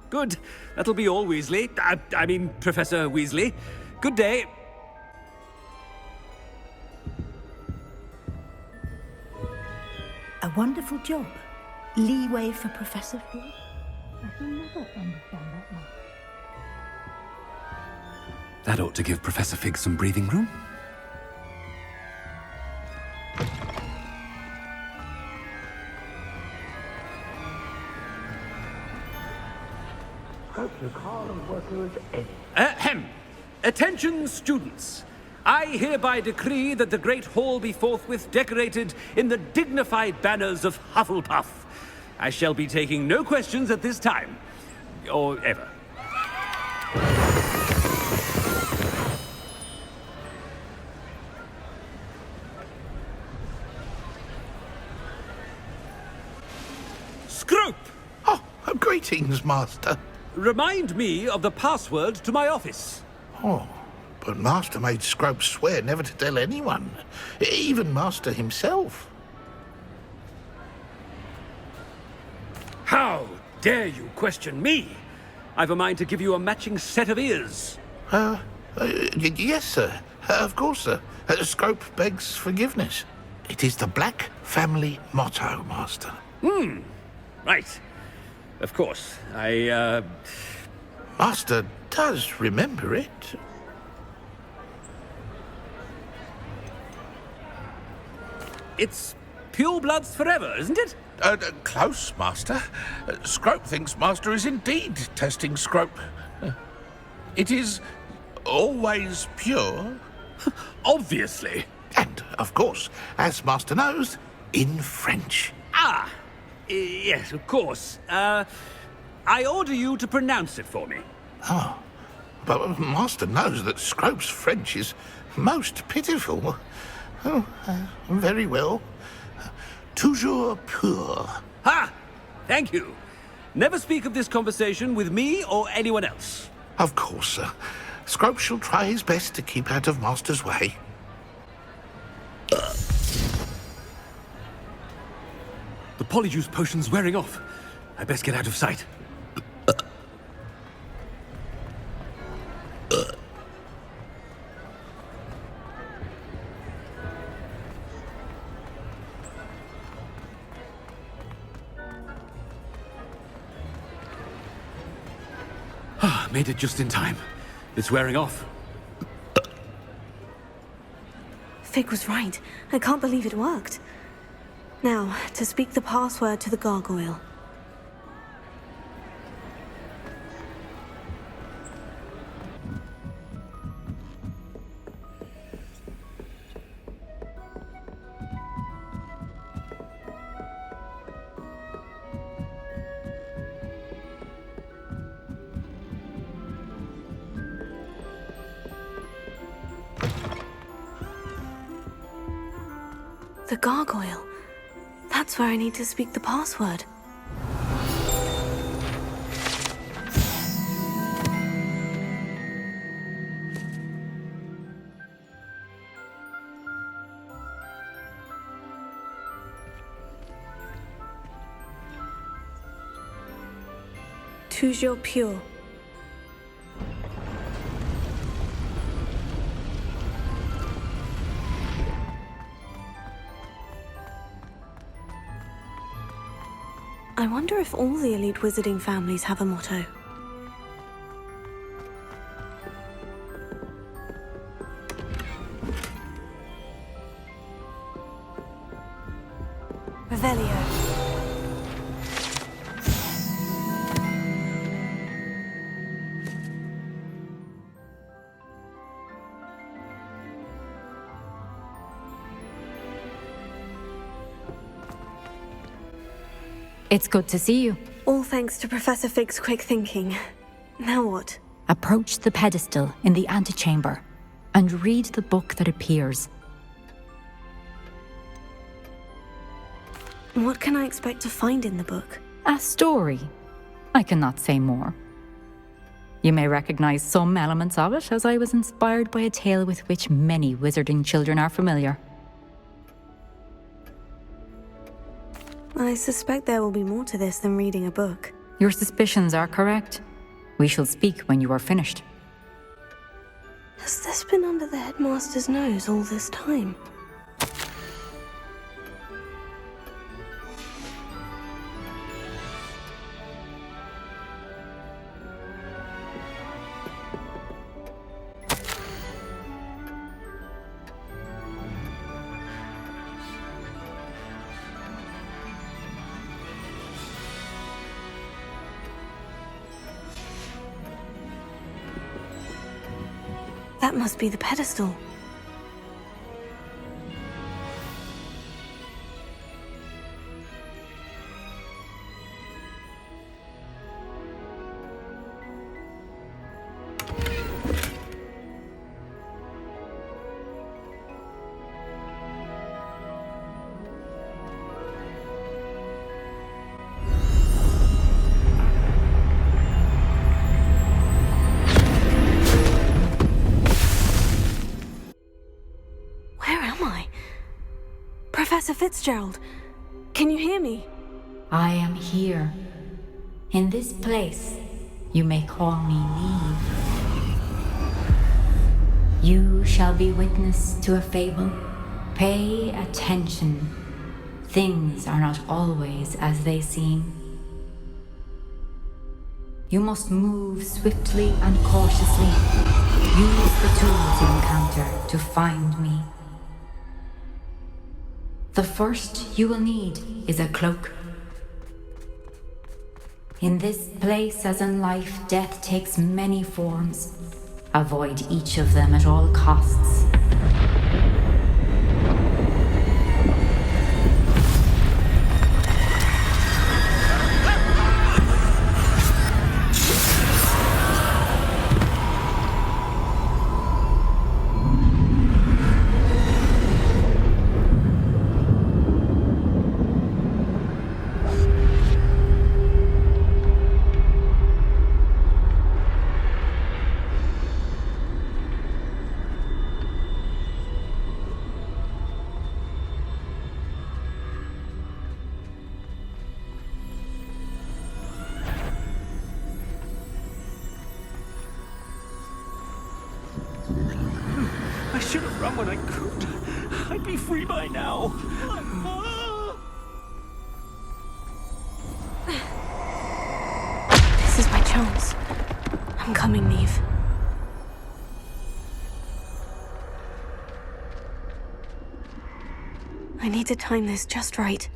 Good. That'll be all, Weasley. I mean, Professor Weasley. Good day. A wonderful job. Leeway for Professor Fig. That ought to give Professor Fig some breathing room. Ahem. Attention, students. I hereby decree that the Great Hall be forthwith decorated in the dignified banners of Hufflepuff. I shall be taking no questions at this time. Or ever. Scrope! Oh, greetings, Master. Remind me of the password to my office. Oh, but Master made Scrope swear never to tell anyone, even Master himself. How dare you question me? I've a mind to give you a matching set of ears. Yes, sir. Of course, sir. Scrope begs forgiveness. It is the Black family motto, Master. Right. Of course. Master does remember it. It's pure bloods forever, isn't it? Close, Master. Scrope thinks Master is indeed testing Scrope. It is always pure. Obviously. And, of course, as Master knows, in French. Ah! Yes, of course. I order you to pronounce it for me. Oh, but Master knows that Scrope's French is most pitiful. Oh, very well. Toujours pur. Ha! Thank you. Never speak of this conversation with me or anyone else. Of course, sir. Scrope shall try his best to keep out of Master's way. The Polyjuice potion's wearing off. I best get out of sight. Made it just in time. It's wearing off. Fig was right. I can't believe it worked. Now, to speak the password to the gargoyle. The gargoyle. That's where I need to speak the password. Toujours pure. I wonder if all the elite wizarding families have a motto. Revelio. It's good to see you. All thanks to Professor Fig's quick thinking. Now what? Approach the pedestal in the antechamber and read the book that appears. What can I expect to find in the book? A story. I cannot say more. You may recognize some elements of it, as I was inspired by a tale with which many wizarding children are familiar. I suspect there will be more to this than reading a book. Your suspicions are correct. We shall speak when you are finished. Has this been under the headmaster's nose all this time? That must be the pedestal. Professor Fitzgerald, can you hear me? I am here. In this place, you may call me Niamh. You shall be witness to a fable. Pay attention. Things are not always as they seem. You must move swiftly and cautiously. Use the tools you encounter to find me. The first you will need is a cloak. In this place, as in life, death takes many forms. Avoid each of them at all costs. I should have run when I could. I'd be free by now. This is my chance. I'm coming, Niamh. I need to time this just right.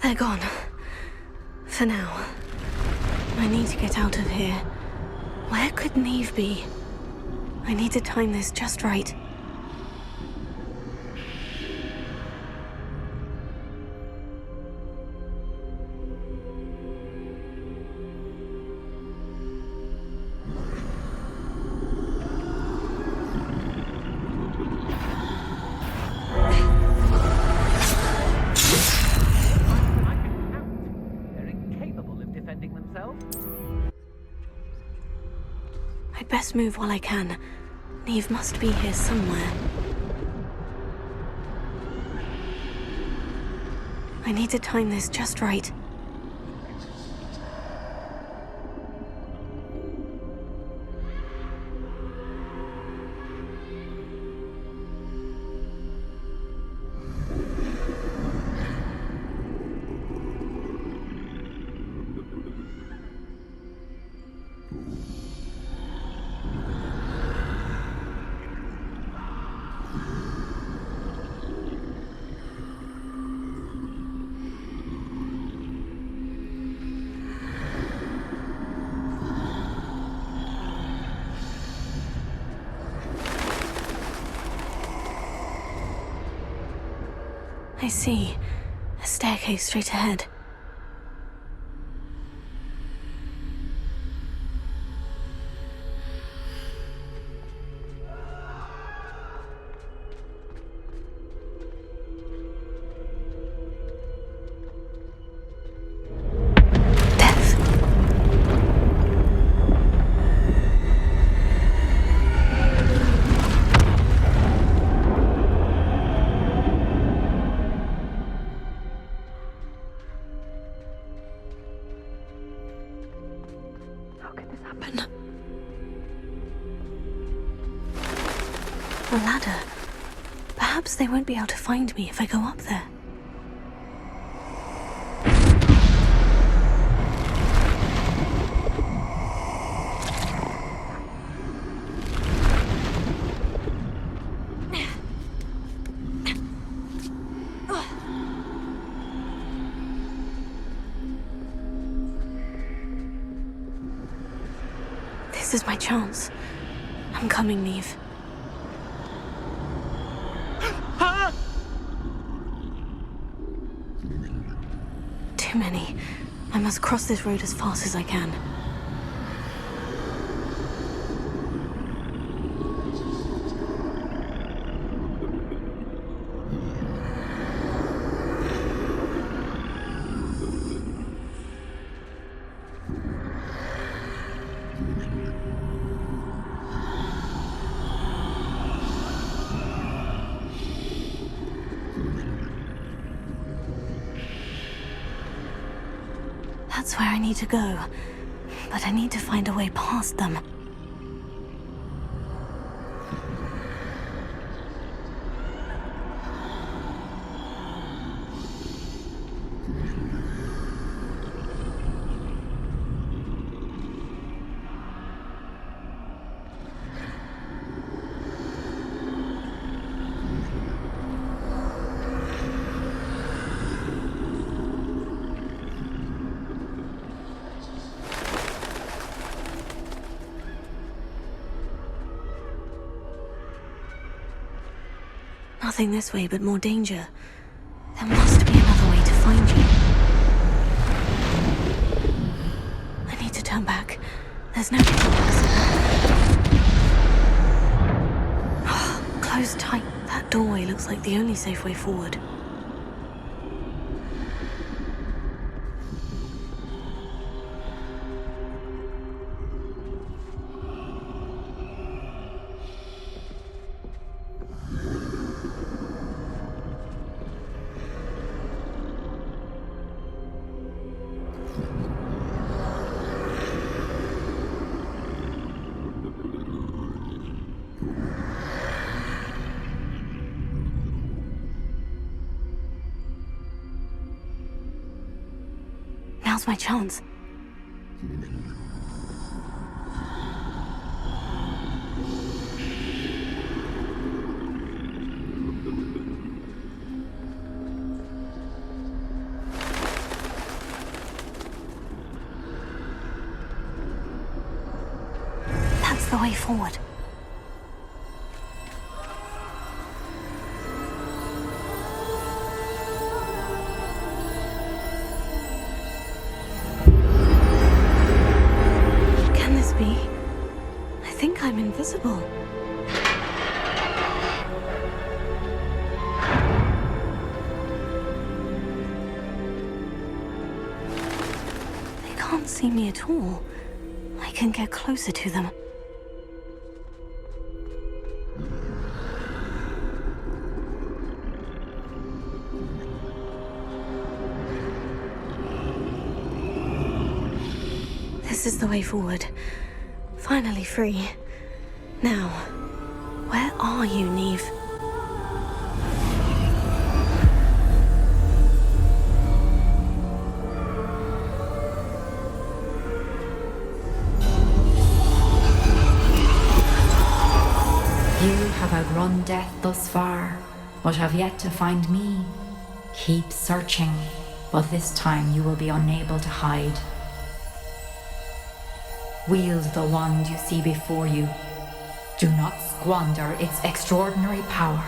They're gone. For now. I need to get out of here. Where could Niamh be? I need to time this just right. I'd best move while I can. Niamh must be here somewhere. I need to time this just right. I see. A staircase straight ahead. could this happen? A ladder. Perhaps they won't be able to find me if I go up there. This is my chance. I'm coming, Niamh. Too many. I must cross this road as fast as I can. That's where I need to go, but I need to find a way past them. Nothing this way, but more danger. There must be another way to find you. I need to turn back. There's no closed tight. That doorway looks like the only safe way forward. Now's my chance. That's the way forward. I'm invisible. They can't see me at all. I can get closer to them. This is the way forward. Finally free. Now, where are you, Niamh? You have outrun death thus far, but have yet to find me. Keep searching, but this time you will be unable to hide. Wield the wand you see before you. Do not squander its extraordinary power.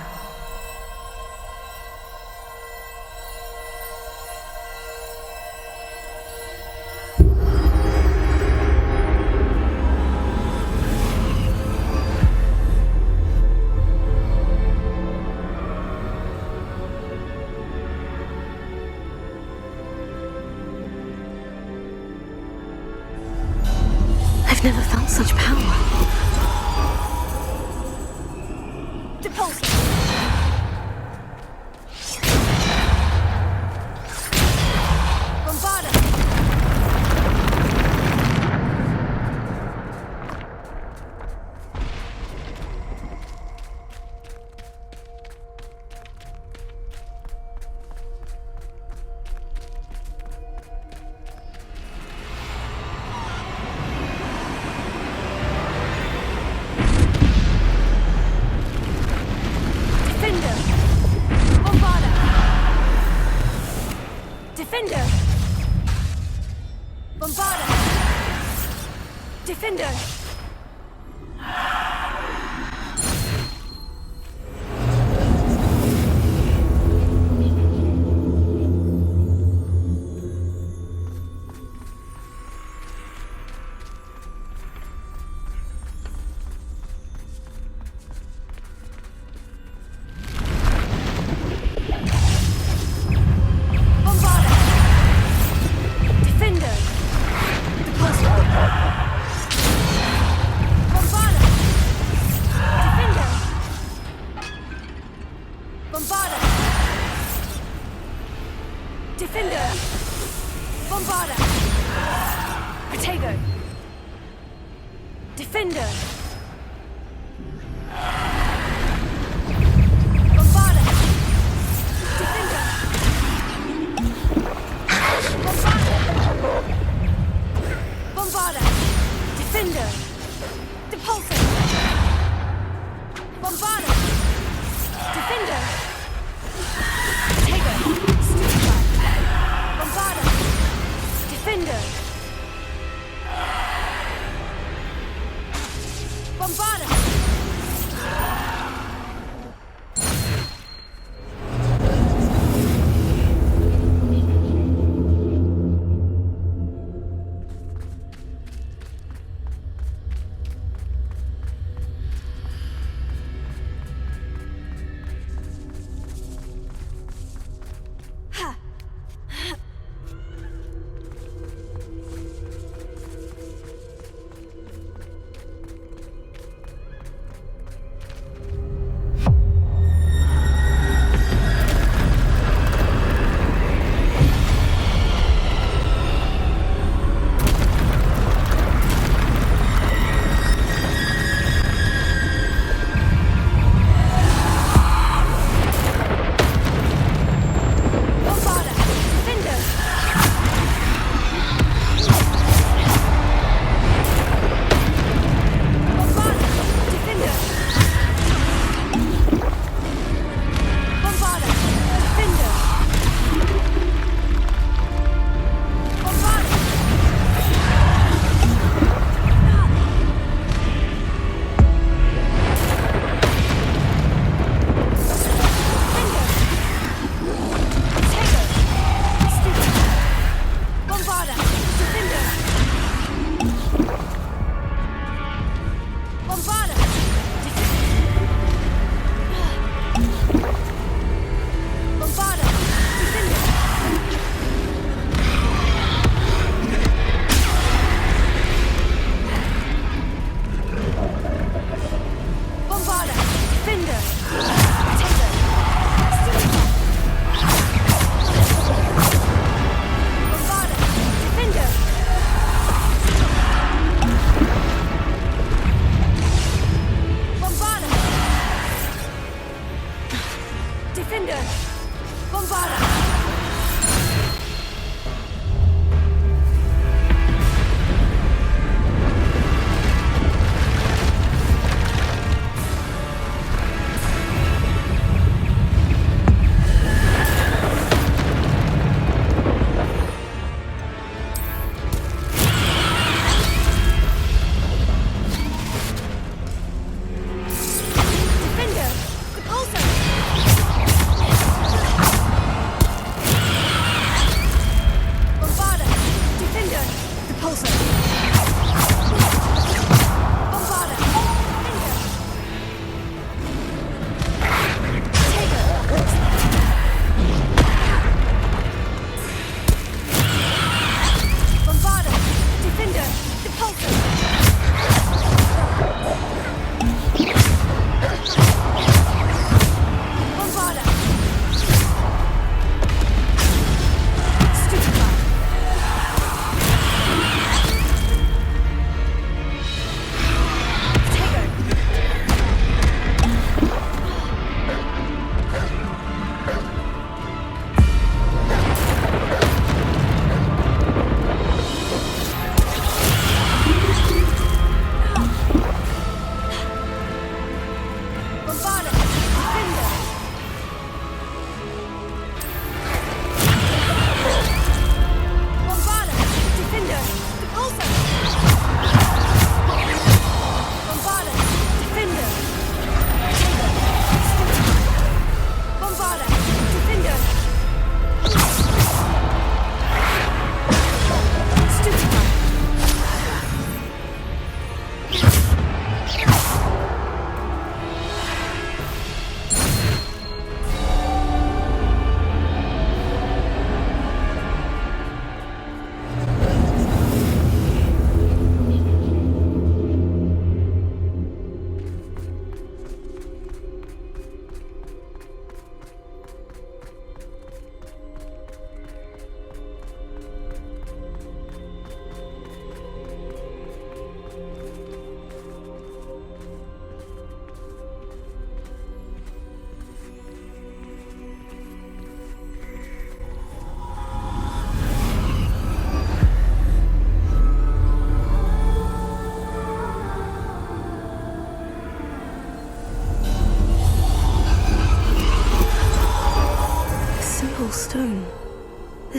I've never felt such power. Defender!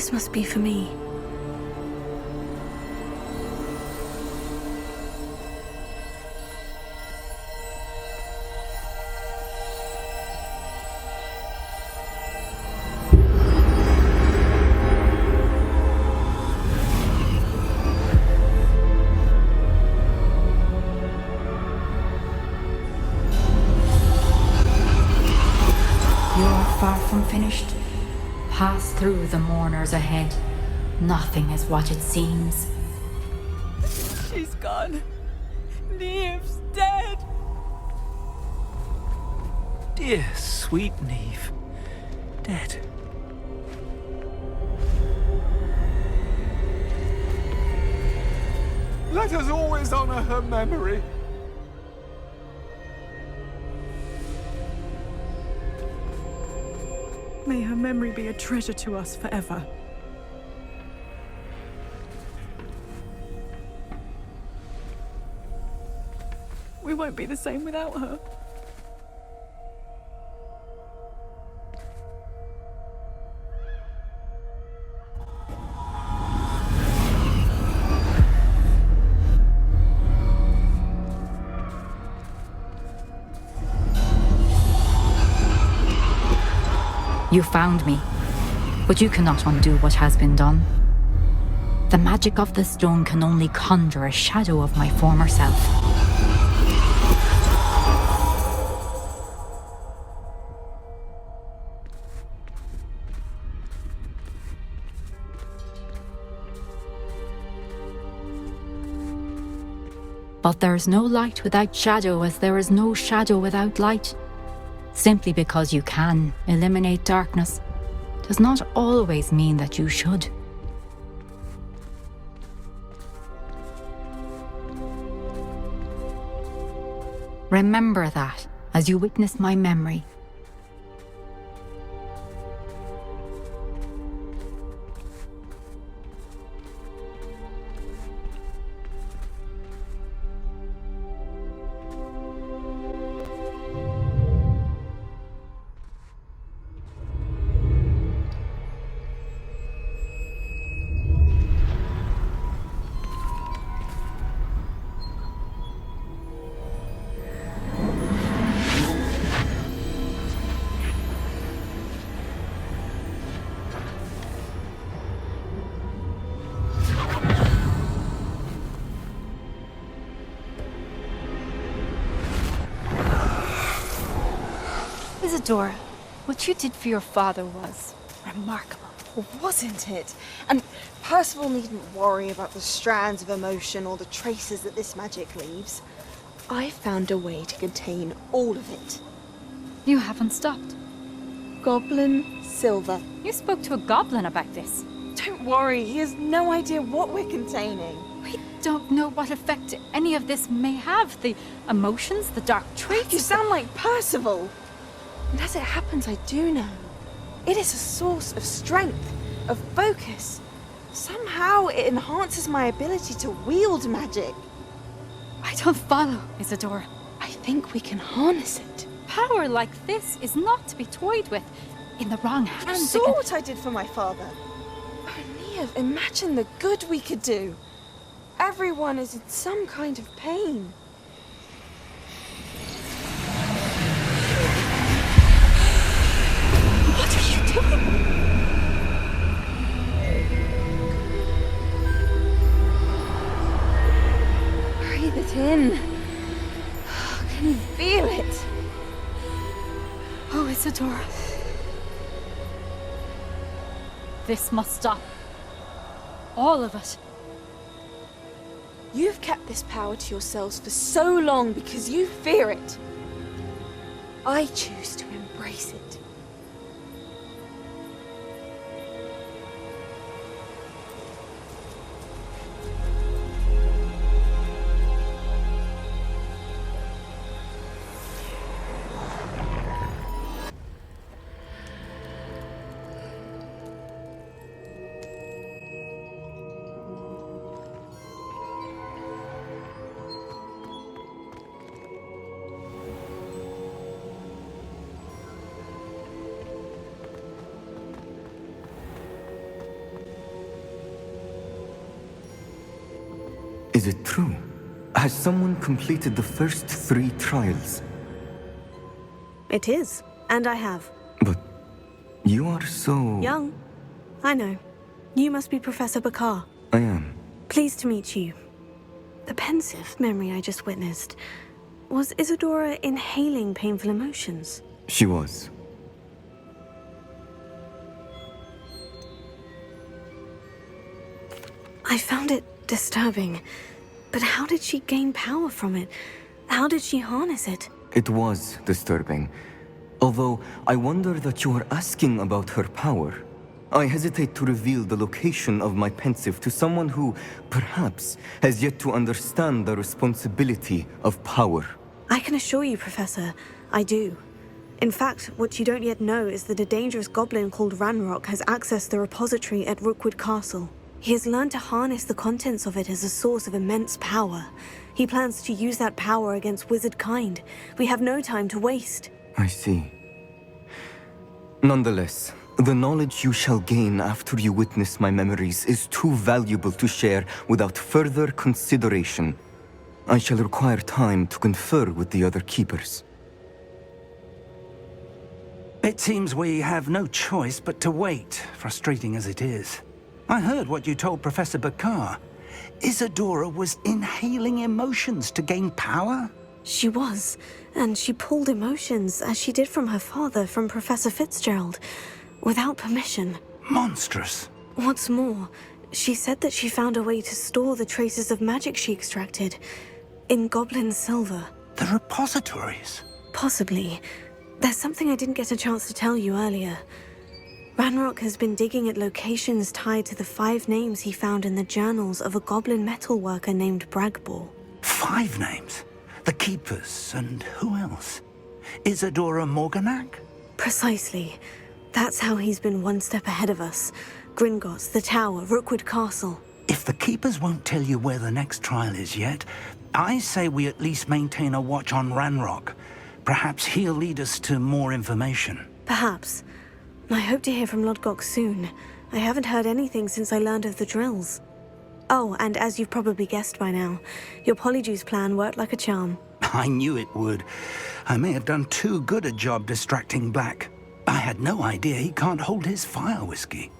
This must be for me. Far from finished. Pass through the mourners ahead. Nothing is what it seems. She's gone. Niamh's dead. Dear sweet Niamh. Dead. Let us always honor her memory. May her memory be a treasure to us forever. We won't be the same without her. You found me, but you cannot undo what has been done. The magic of the stone can only conjure a shadow of my former self. But there is no light without shadow, as there is no shadow without light. Simply because you can eliminate darkness does not always mean that you should. Remember that as you witness my memory. Isadora, what you did for your father was remarkable, wasn't it? And Percival needn't worry about the strands of emotion or the traces that this magic leaves. I found a way to contain all of it. You haven't stopped. Goblin Silver. You spoke to a goblin about this. Don't worry, he has no idea what we're containing. We don't know what effect any of this may have. The emotions, the dark traits. You sound like Percival. And as it happens, I do know. It is a source of strength, of focus. Somehow it enhances my ability to wield magic. I don't follow, Isadora. I think we can harness it. Power like this is not to be toyed with. In the wrong hands. You saw what I did for my father. Oh, Niamh, imagine the good we could do. Everyone is in some kind of pain. What are you doing? Breathe it in. Can you feel it? Oh, Isadora. This must stop. All of it. You've kept this power to yourselves for so long because you fear it. I choose to embrace it. it true? Has someone completed the first 3 trials? It is, and I have. But you are so... Young. I know. You must be Professor Bakar. I am. Pleased to meet you. The pensive memory I just witnessed. Was Isadora inhaling painful emotions? She was. I found it disturbing. But how did she gain power from it? How did she harness it? It was disturbing. Although, I wonder that you are asking about her power. I hesitate to reveal the location of my pensive to someone who, perhaps, has yet to understand the responsibility of power. I can assure you, Professor, I do. In fact, what you don't yet know is that a dangerous goblin called Ranrock has accessed the repository at Rookwood Castle. He has learned to harness the contents of it as a source of immense power. He plans to use that power against wizard kind. We have no time to waste. I see. Nonetheless, the knowledge you shall gain after you witness my memories is too valuable to share without further consideration. I shall require time to confer with the other keepers. It seems we have no choice but to wait, frustrating as it is. I heard what you told Professor Bakar. Isadora was inhaling emotions to gain power? She was, and she pulled emotions, as she did from her father, from Professor Fitzgerald, without permission. Monstrous. What's more, she said that she found a way to store the traces of magic she extracted in goblin silver. The repositories? Possibly. There's something I didn't get a chance to tell you earlier. Ranrock has been digging at locations tied to the 5 names he found in the journals of a goblin metalworker named Bragbor. 5 names? The Keepers, and who else? Isadora Morganac? Precisely. That's how he's been one step ahead of us. Gringotts, the Tower, Rookwood Castle. If the Keepers won't tell you where the next trial is yet, I say we at least maintain a watch on Ranrock. Perhaps he'll lead us to more information. Perhaps. I hope to hear from Lodgok soon. I haven't heard anything since I learned of the drills. Oh, and as you've probably guessed by now, your Polyjuice plan worked like a charm. I knew it would. I may have done too good a job distracting Black. I had no idea he can't hold his fire whiskey.